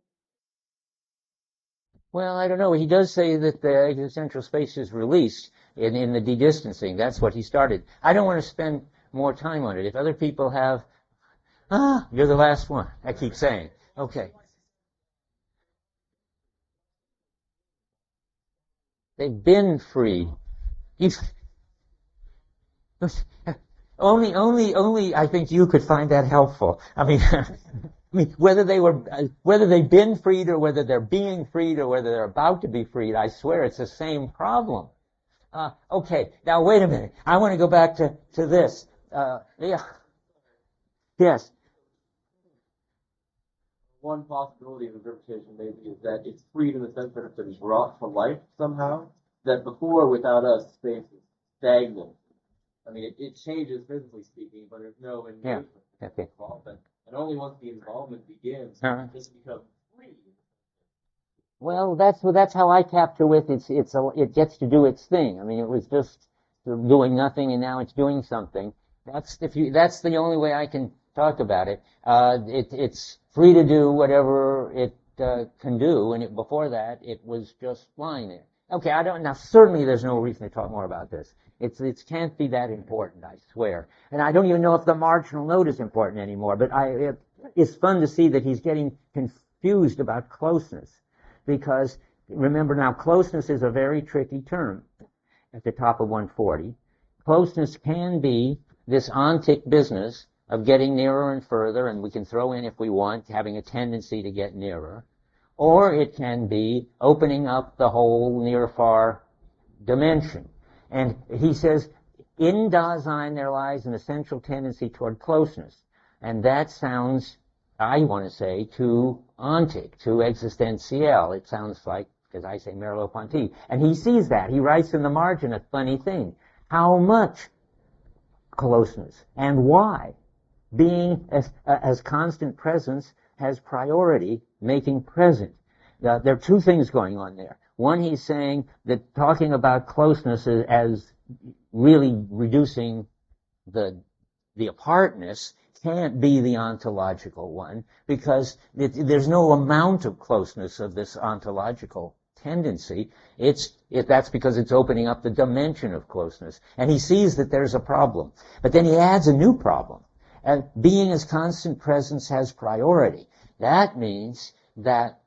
Well, I don't know. He does say that the existential space is released in the de-distancing. That's what he started. I don't want to spend more time on it. If other people have, you're the last one. I keep saying. Okay. They've been freed. Only I think you could find that helpful. I mean, whether they've been freed or whether they're being freed or whether they're about to be freed, I swear it's the same problem. Okay, now wait a minute. I want to go back to this. Yeah. Yes. One possibility of interpretation maybe is that it's freed in the sense that it's been brought to life somehow. That before, without us, space is stagnant. I mean, it changes physically speaking, but there's no involvement. And only once the involvement begins, does it become free. Well, that's how I capture with it gets to do its thing. I mean, it was just doing nothing, and now it's doing something. That's the only way I can talk about it. It's free to do whatever it can do, and before that, it was just lying there. Okay, now certainly there's no reason to talk more about this. It can't be that important, I swear. And I don't even know if the marginal note is important anymore, but it's fun to see that he's getting confused about closeness. Because, remember now, closeness is a very tricky term at the top of 140. Closeness can be this ontic business of getting nearer and further, and we can throw in, if we want, having a tendency to get nearer. Or it can be opening up the whole near-far dimension. And he says, in Dasein there lies an essential tendency toward closeness. And that sounds, I want to say, too ontic, too existential. It sounds like, as I say, Merleau-Ponty. And he sees that. He writes in the margin a funny thing. How much closeness? And why? Being as constant presence has priority, making present. There are two things going on there. One, he's saying that talking about closeness as really reducing the apartness can't be the ontological one, because there's no amount of closeness of this ontological tendency. That's because it's opening up the dimension of closeness. And he sees that there's a problem. But then he adds a new problem. And being as constant presence has priority. That means that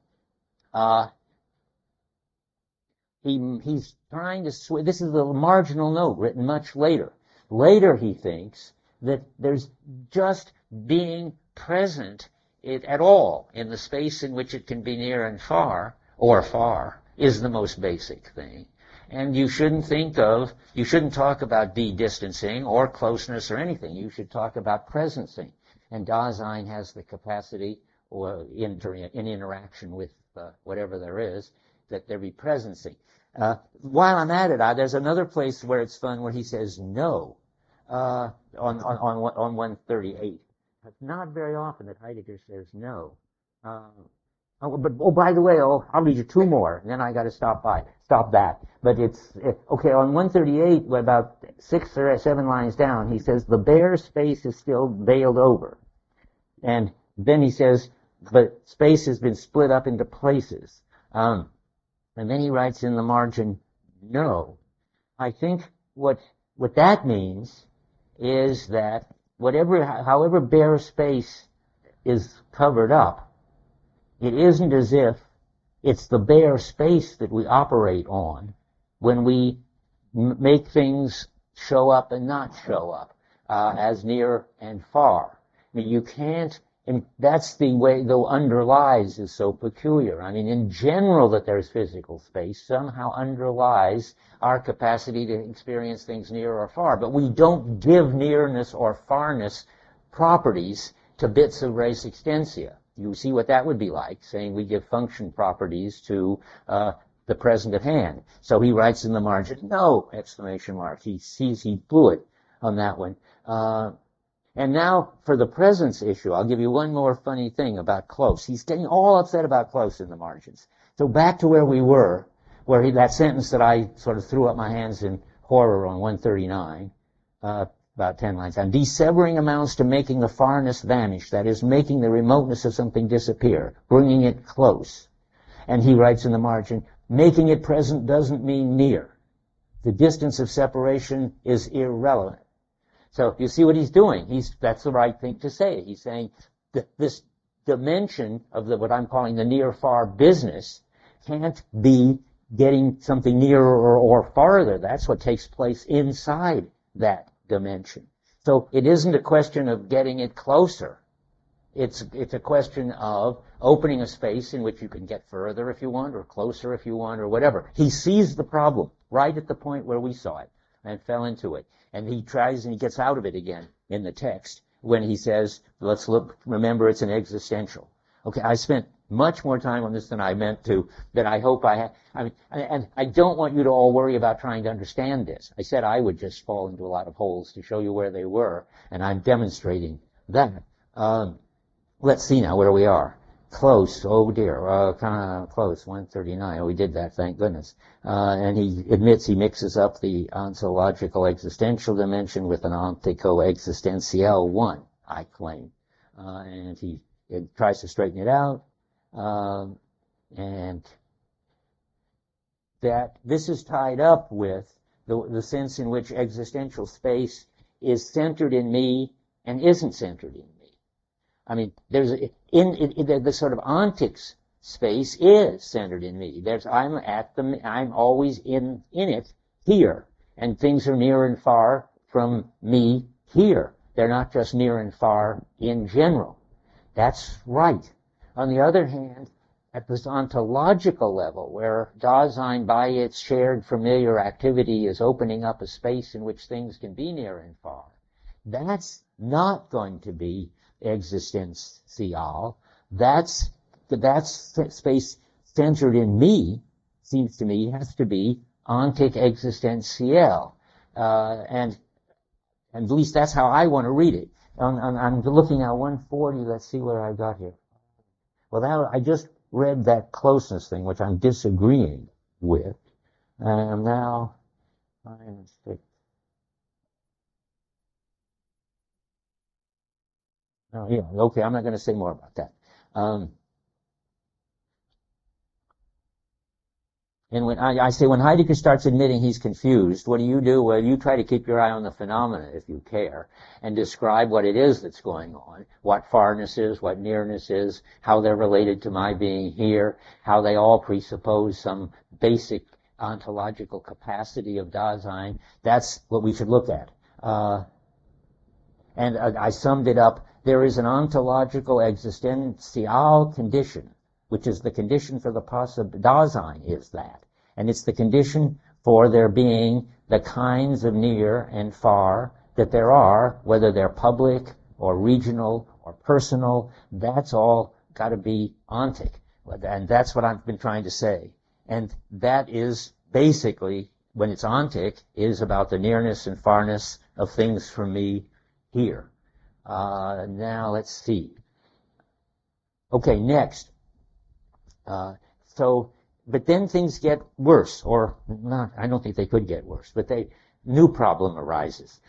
he's trying to switch. This is a marginal note written much later. Later he thinks that there's just being present at all in the space in which it can be near and far, or far, is the most basic thing. And you shouldn't talk about de-distancing or closeness or anything. You should talk about presencing. And Dasein has the capacity, or in interaction with whatever there is, that there be presencing. While I'm at it, there's another place where it's fun where he says no on 138. It's not very often that Heidegger says no. But by the way, I'll read you two more, and then I got to stop that. But okay. On 138, about 6 or 7 lines down, he says the bare space is still veiled over, and then he says, but space has been split up into places. And then he writes in the margin, no. I think what that means is that however bare space is covered up, it isn't as if it's the bare space that we operate on when we make things show up and not show up, as near and far. I mean, you can't, and that's the way the underlies is so peculiar. I mean, in general that there's physical space somehow underlies our capacity to experience things near or far, but we don't give nearness or farness properties to bits of res extensia. You see what that would be like, saying we give function properties to the present at hand. So he writes in the margin, no, exclamation mark. He sees he blew it on that one. And now for the presence issue, I'll give you one more funny thing about close. He's getting all upset about close in the margins. So back to where we were, where that sentence that I sort of threw up my hands in horror on 139, about 10 lines down. Dissevering amounts to making the farness vanish, that is, making the remoteness of something disappear, bringing it close. And he writes in the margin, making it present doesn't mean near. The distance of separation is irrelevant. So you see what he's doing. That's the right thing to say. He's saying that this dimension of what I'm calling the near-far business can't be getting something nearer or farther. That's what takes place inside that dimension. So it isn't a question of getting it closer. It's a question of opening a space in which you can get further if you want, or closer if you want, or whatever. He sees the problem right at the point where we saw it and fell into it. And he tries and he gets out of it again in the text when he says, remember it's an existential. Okay, I spent much more time on this than I meant to, that I hope I have. And I don't want you to all worry about trying to understand this. I said I would just fall into a lot of holes to show you where they were, and I'm demonstrating that. Let's see now where we are. Close, oh dear, kind of close, 139. Oh, we did that, thank goodness. And he admits he mixes up the ontological existential dimension with an ontico-existential one, I claim. And he tries to straighten it out. And that this is tied up with the sense in which existential space is centered in me and isn't centered in me. I mean, the sort of ontic space is centered in me. I'm always in it here, and things are near and far from me here. They're not just near and far in general. That's right. On the other hand, at this ontological level, where Dasein, by its shared familiar activity, is opening up a space in which things can be near and far, that's not going to be existential. That's space centered in me, seems to me, has to be ontic existentiel. And at least that's how I want to read it. I'm looking at 140. Let's see where I got here. Well, I just read that closeness thing, which I'm disagreeing with. And now, oh, yeah, okay, I'm not going to say more about that. And when I say when Heidegger starts admitting he's confused, what do? Well, you try to keep your eye on the phenomena if you care, and describe what it is that's going on, what farness is, what nearness is, how they're related to my being here, how they all presuppose some basic ontological capacity of Dasein. That's what we should look at. And I summed it up. There is an ontological existential condition, which is the condition for the possible. Dasein is that. And it's the condition for there being the kinds of near and far that there are, whether they're public or regional or personal. That's all got to be ontic. And that's what I've been trying to say. And that is basically, when it's ontic, is about the nearness and farness of things for me here. Now let's see. Okay, next. But then things get worse, or not. I don't think they could get worse, but new problem arises.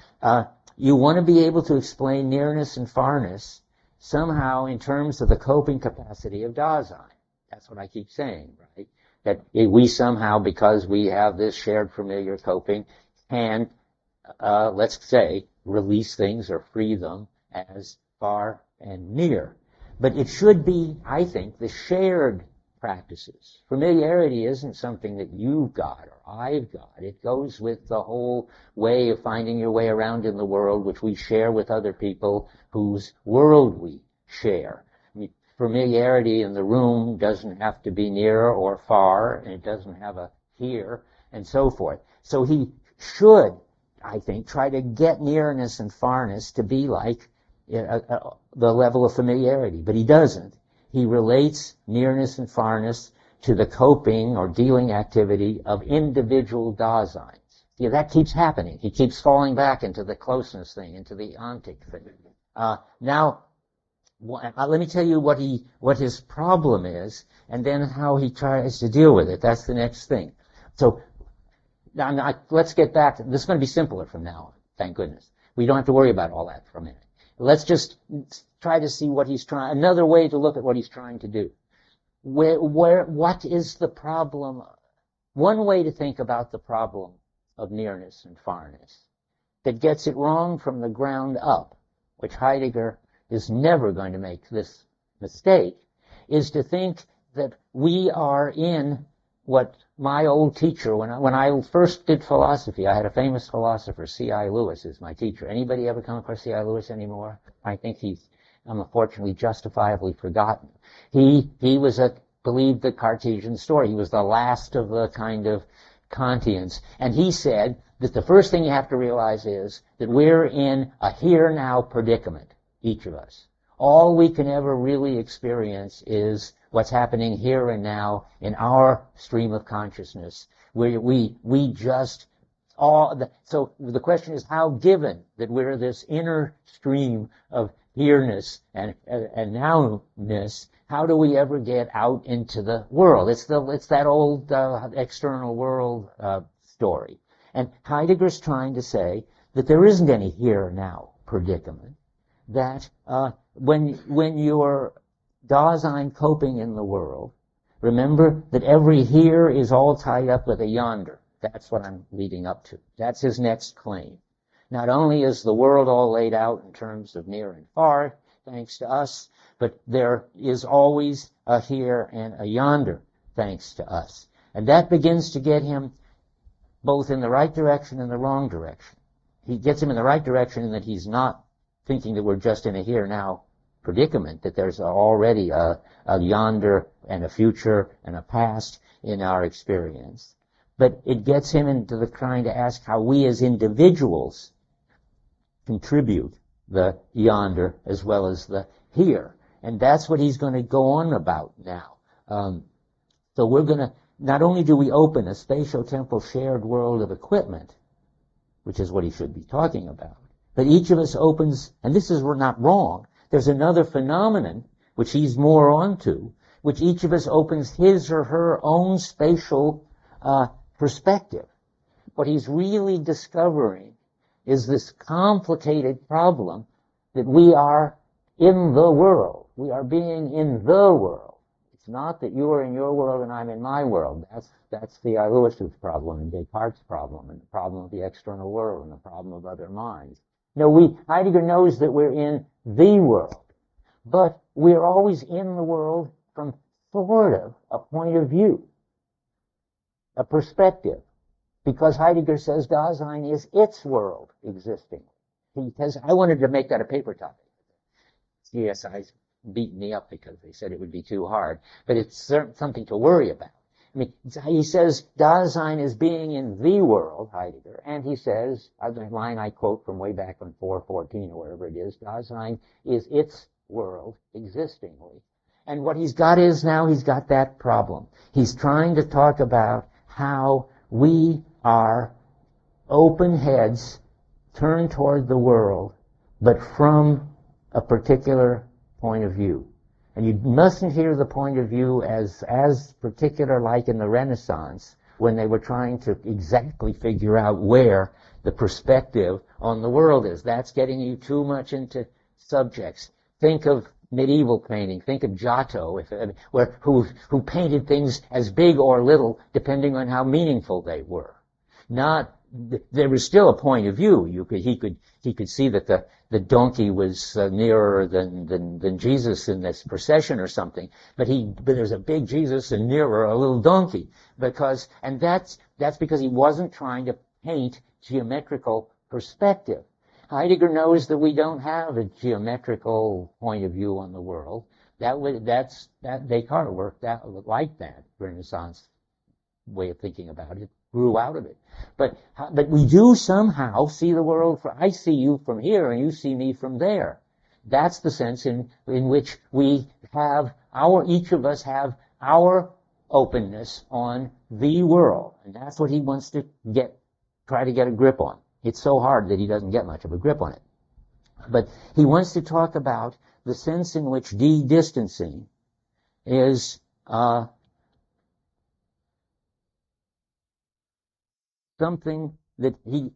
You want to be able to explain nearness and farness somehow in terms of the coping capacity of Dasein. That's what I keep saying, right? That we somehow, because we have this shared familiar coping, can, let's say, release things or free them as far and near. But it should be, I think, the shared practices. Familiarity isn't something that you've got or I've got. It goes with the whole way of finding your way around in the world, which we share with other people whose world we share. I mean, familiarity in the room doesn't have to be near or far, and it doesn't have a here, and so forth. So he should, I think, try to get nearness and farness to be like the level of familiarity, but he doesn't. He relates nearness and farness to the coping or dealing activity of individual Daseins. Yeah, that keeps happening. He keeps falling back into the closeness thing, into the ontic thing. Now, let me tell you what his problem is, and then how he tries to deal with it. That's the next thing. So, now let's get back. This is going to be simpler from now on, thank goodness. We don't have to worry about all that for a minute. Let's just try to see what he's trying, another way to look at what he's trying to do. What is the problem? One way to think about the problem of nearness and farness that gets it wrong from the ground up, which Heidegger is never going to make this mistake, is to think that we are in what my old teacher, when I first did philosophy, I had a famous philosopher, C.I. Lewis, is my teacher. Anybody ever come across C.I. Lewis anymore? I think he's unfortunately justifiably forgotten. He believed the Cartesian story. He was the last of the kind of Kantians. And he said that the first thing you have to realize is that we're in a here-now predicament, each of us. All we can ever really experience is what's happening here and now in our stream of consciousness. We just so the question is, how, given that we're this inner stream of here-ness and now-ness, how do we ever get out into the world? It's that old external world story. And Heidegger's trying to say that there isn't any here-now predicament. That when you're Dasein coping in the world, remember that every here is all tied up with a yonder. That's what I'm leading up to. That's his next claim. Not only is the world all laid out in terms of near and far, thanks to us, but there is always a here and a yonder, thanks to us. And that begins to get him both in the right direction and the wrong direction. He gets him in the right direction in that he's not thinking that we're just in a here-now predicament, that there's already a yonder and a future and a past in our experience. But it gets him into the trying to ask how we as individuals contribute the yonder as well as the here. And that's what he's going to go on about now. So we're going to, not only do we open a spatio-temporal shared world of equipment, which is what he should be talking about, but each of us opens, and this is not wrong, there's another phenomenon, which he's more onto, which each of us opens his or her own spatial perspective. What he's really discovering is this complicated problem that we are in the world. We are being in the world. It's not that you are in your world and I'm in my world. That's the Lewis's problem and Descartes' problem and the problem of the external world and the problem of other minds. No, Heidegger knows that we're in the world, but we're always in the world from sort of a point of view, a perspective, because Heidegger says Dasein is its world existing. I wanted to make that a paper topic. CSI's beat me up because they said it would be too hard, but it's something to worry about. I mean, he says Dasein is being in the world, Heidegger, and he says, a line I quote from way back on 414 or wherever it is, Dasein is its world existingly. And what he's got is now he's got that problem. He's trying to talk about how we are open heads turned toward the world, but from a particular point of view. And you mustn't hear the point of view as particular like in the Renaissance when they were trying to exactly figure out where the perspective on the world is. That's getting you too much into subjects. Think of medieval painting. Think of Giotto, who painted things as big or little depending on how meaningful they were. There was still a point of view. He could see that the donkey was nearer than Jesus in this procession or something. But there's a big Jesus and nearer a little donkey that's because he wasn't trying to paint geometrical perspective. Heidegger knows that we don't have a geometrical point of view on the world. That Descartes worked out like that Renaissance way of thinking about it. Grew out of it. But we do somehow see the world, I see you from here and you see me from there. That's the sense in which we have each of us have our openness on the world. And that's what he wants to try to get a grip on. It's so hard that he doesn't get much of a grip on it. But he wants to talk about the sense in which de-distancing is something that he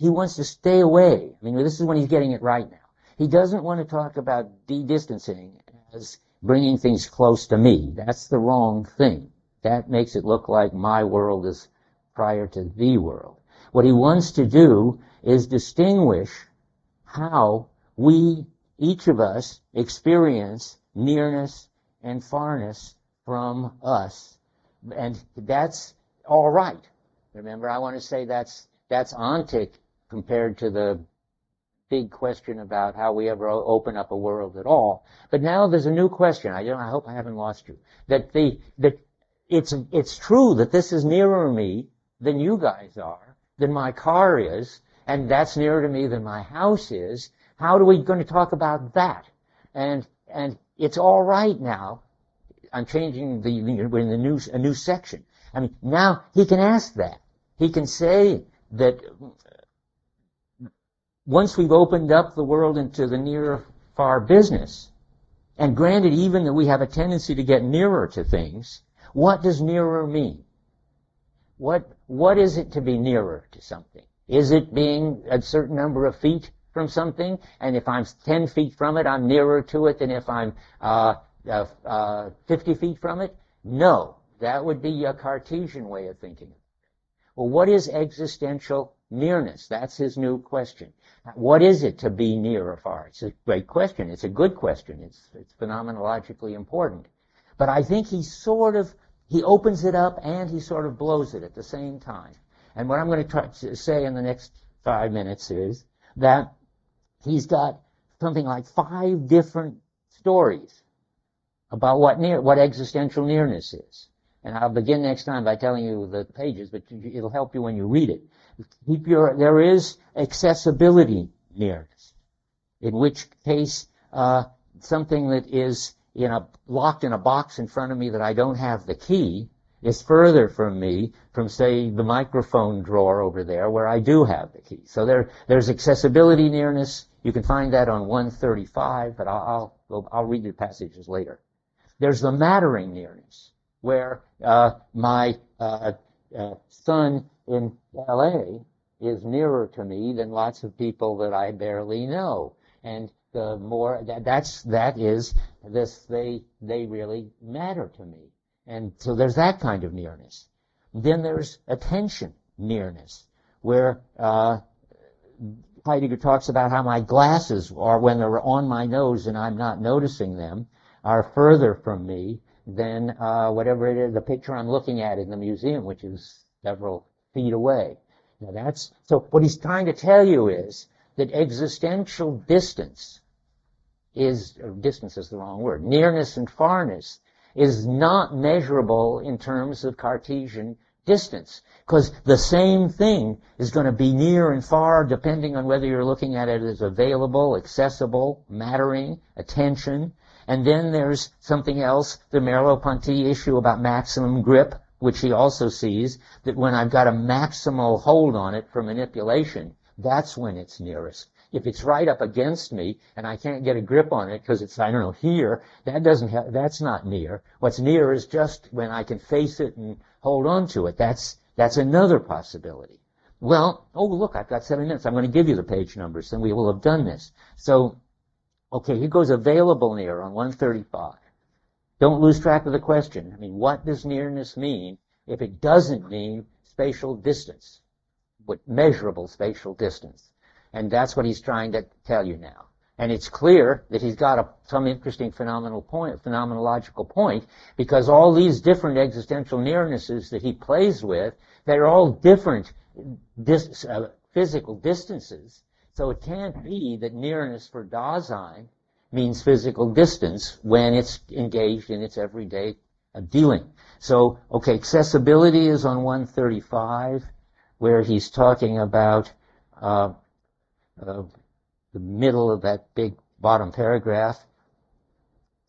wants to stay away. I mean, this is when he's getting it right now. He doesn't want to talk about de-distancing as bringing things close to me. That's the wrong thing. That makes it look like my world is prior to the world. What he wants to do is distinguish how each of us, experience nearness and farness from us. And that's all right. Remember, I want to say that's ontic compared to the big question about how we ever open up a world at all. But now there's a new question. I hope I haven't lost you. That it's true that this is nearer me than you guys are, than my car is, and that's nearer to me than my house is. How are we going to talk about that? And it's all right now. I'm changing we're in a new section. I mean, now he can ask that. He can say that once we've opened up the world into the near far business, and granted even that we have a tendency to get nearer to things, what does nearer mean? What is it to be nearer to something? Is it being a certain number of feet from something? And if I'm 10 feet from it, I'm nearer to it than if I'm 50 feet from it? No. That would be a Cartesian way of thinking. Well, what is existential nearness? That's his new question. What is it to be near or far? It's a great question. It's a good question. It's phenomenologically important. But I think he opens it up and he sort of blows it at the same time. And what I'm going to try to say in the next 5 minutes is that he's got something like 5 different stories about what existential nearness is. And I'll begin next time by telling you the pages, but it'll help you when you read it. There is accessibility nearness, in which case something that is locked in a box in front of me that I don't have the key is further from me from, say, the microphone drawer over there where I do have the key. So there's accessibility nearness. You can find that on 135, but I'll read the passages later. There's the mattering nearness, where my son in L.A. is nearer to me than lots of people that I barely know. And the more that is this they really matter to me. And so there's that kind of nearness. Then there's attention nearness, where Heidegger talks about how my glasses are, when they're on my nose and I'm not noticing them, are further from me than whatever it is, the picture I'm looking at in the museum, which is several feet away. Now so what he's trying to tell you is that existential distance is the wrong word, nearness and farness is not measurable in terms of Cartesian distance, because the same thing is going to be near and far depending on whether you're looking at it as available, accessible, mattering, attention. And then there's something else, the Merleau-Ponty issue about maximum grip, which he also sees, that when I've got a maximal hold on it for manipulation, that's when it's nearest. If it's right up against me and I can't get a grip on it because it's, I don't know, here, that's not near. What's near is just when I can face it and hold on to it. That's another possibility. Well, oh, look, I've got 7 minutes. I'm going to give you the page numbers, and we will have done this. So, okay, here goes available near on 135. Don't lose track of the question. I mean, what does nearness mean if it doesn't mean spatial distance, what measurable spatial distance? And that's what he's trying to tell you now. And it's clear that he's got some interesting phenomenological point, because all these different existential nearnesses that he plays with, they're all different physical distances. So it can't be that nearness for Dasein means physical distance when it's engaged in its everyday dealing. So, okay, accessibility is on 135, where he's talking about the middle of that big bottom paragraph.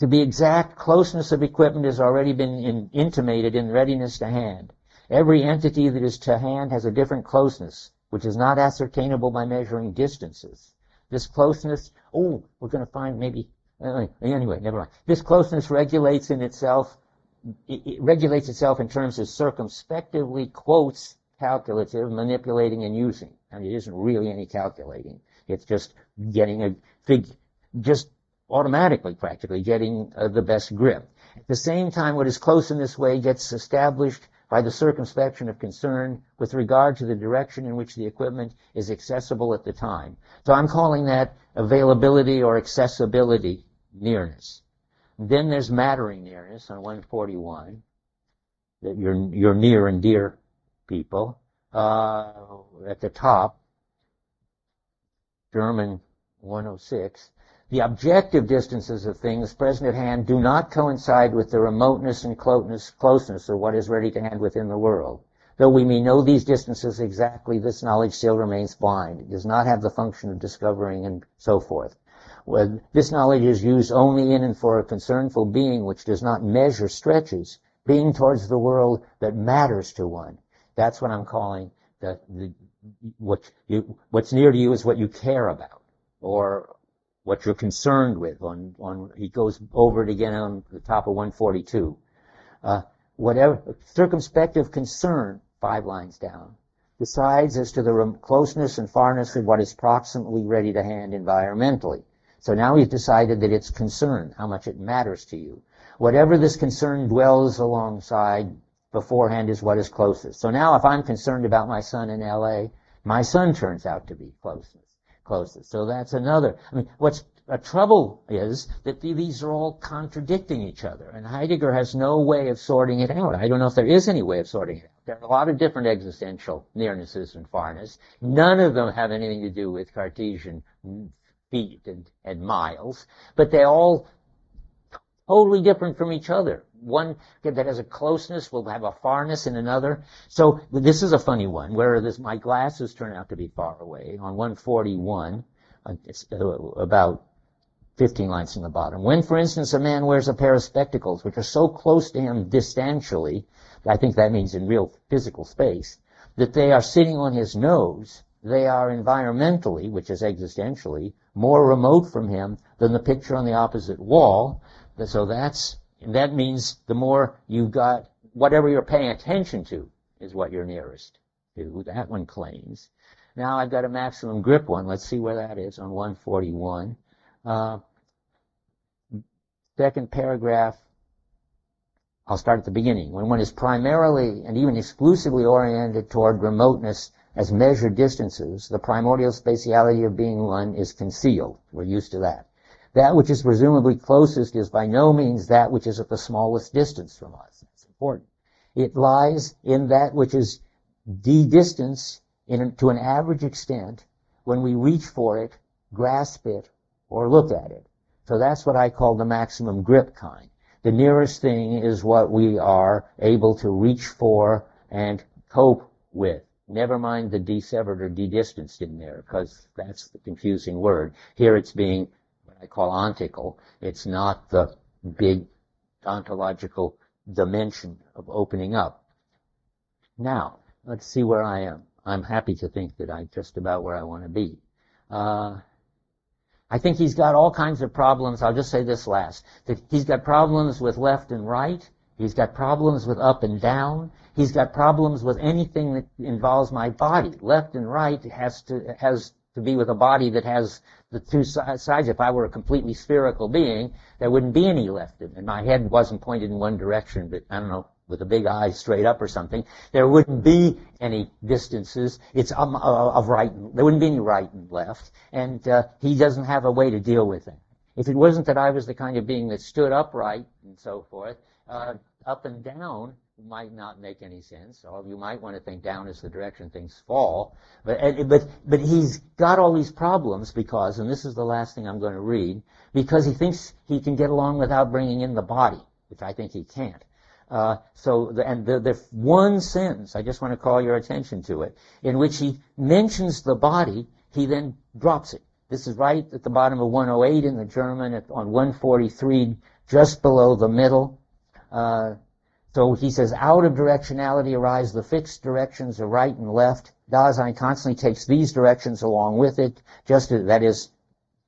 To be exact, closeness of equipment has already been intimated in readiness to hand. Every entity that is to hand has a different closeness, which is not ascertainable by measuring distances. This closeness, we're going to find maybe, anyway, never mind. This closeness regulates itself in terms of circumspectively quotes calculative, manipulating and using. I mean, it isn't really any calculating. It's just getting a figure, just automatically, practically, getting the best grip. At the same time, what is close in this way gets established by the circumspection of concern with regard to the direction in which the equipment is accessible at the time. So I'm calling that availability or accessibility nearness. Then there's mattering nearness on 141, that you're near and dear people. At the top, German 106, the objective distances of things present at hand do not coincide with the remoteness and closeness of what is ready to hand within the world. Though we may know these distances exactly, this knowledge still remains blind. It does not have the function of discovering and so forth. This knowledge is used only in and for a concernful being which does not measure stretches, being towards the world that matters to one. That's what I'm calling what's near to you is what you care about, or what you're concerned with. He goes over it again on the top of 142. Whatever circumspective concern, 5 lines down, decides as to the closeness and farness of what is proximately ready to hand environmentally. So now he's decided that it's concern, how much it matters to you. Whatever this concern dwells alongside beforehand is what is closest. So now if I'm concerned about my son in L.A., my son turns out to be closest. So that's another. I mean, what's a trouble is that these are all contradicting each other, and Heidegger has no way of sorting it out. I don't know if there is any way of sorting it out. There are a lot of different existential nearnesses and farness. None of them have anything to do with Cartesian feet and miles, but they're all totally different from each other. One that has a closeness will have a farness in another. So this is a funny one, where my glasses turn out to be far away. On 141, it's about 15 lines from the bottom. When, for instance, a man wears a pair of spectacles which are so close to him distantly, I think that means in real physical space, that they are sitting on his nose, they are environmentally, which is existentially, more remote from him than the picture on the opposite wall. So that means the more you've got, whatever you're paying attention to is what you're nearest to. That one claims. Now I've got a maximum grip one. Let's see where that is on 141. Second paragraph, I'll start at the beginning. When one is primarily and even exclusively oriented toward remoteness as measured distances, the primordial spatiality of being one is concealed. We're used to that. That which is presumably closest is by no means that which is at the smallest distance from us. That's important. It lies in that which is de-distance to an average extent when we reach for it, grasp it, or look at it. So that's what I call the maximum grip kind. The nearest thing is what we are able to reach for and cope with. Never mind the de-severed or de-distanced in there, because that's the confusing word. Here it's being what I call ontical. It's not the big ontological dimension of opening up. Now, let's see where I am. I'm happy to think that I'm just about where I want to be. I think he's got all kinds of problems. I'll just say this last. That he's got problems with left and right. He's got problems with up and down. He's got problems with anything that involves my body. Left and right has to be with a body that has the two sides. If I were a completely spherical being, there wouldn't be any left. And my head wasn't pointed in one direction, but I don't know, with a big eye straight up or something. There wouldn't be any distances. It's of right. There wouldn't be any right and left. And he doesn't have a way to deal with that. If it wasn't that I was the kind of being that stood upright and so forth, up and down might not make any sense. All of you might want to think down is the direction things fall. But he's got all these problems because, and this is the last thing I'm going to read, because he thinks he can get along without bringing in the body, which I think he can't. The one sentence, I just want to call your attention to it, in which he mentions the body, he then drops it. This is right at the bottom of 108 in the German, on 143, just below the middle. So he says, out of directionality arise the fixed directions of right and left. Dasein constantly takes these directions along with it, just as that is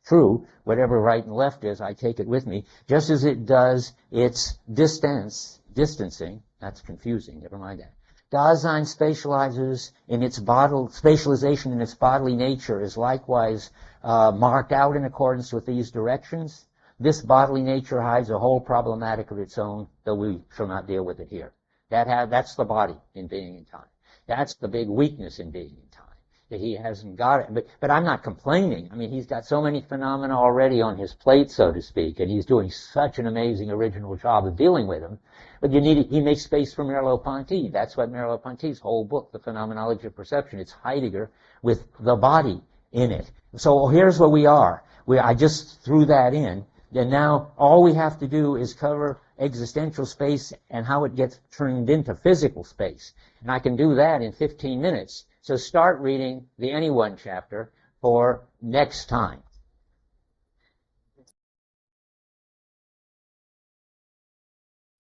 true. Whatever right and left is, I take it with me, just as it does its distancing. That's confusing. Never mind that. Dasein spatializes in its spatialization in its bodily nature is likewise marked out in accordance with these directions. This bodily nature hides a whole problematic of its own, though we shall not deal with it here. That's the body in being in time. That's the big weakness in being in time, that he hasn't got it. But I'm not complaining. I mean, he's got so many phenomena already on his plate, so to speak, and he's doing such an amazing original job of dealing with them. But he makes space for Merleau-Ponty. That's what Merleau-Ponty's whole book, The Phenomenology of Perception. It's Heidegger with the body in it. So here's where we are. I just threw that in. And now all we have to do is cover existential space and how it gets turned into physical space. And I can do that in 15 minutes. So start reading the Anyone chapter for next time.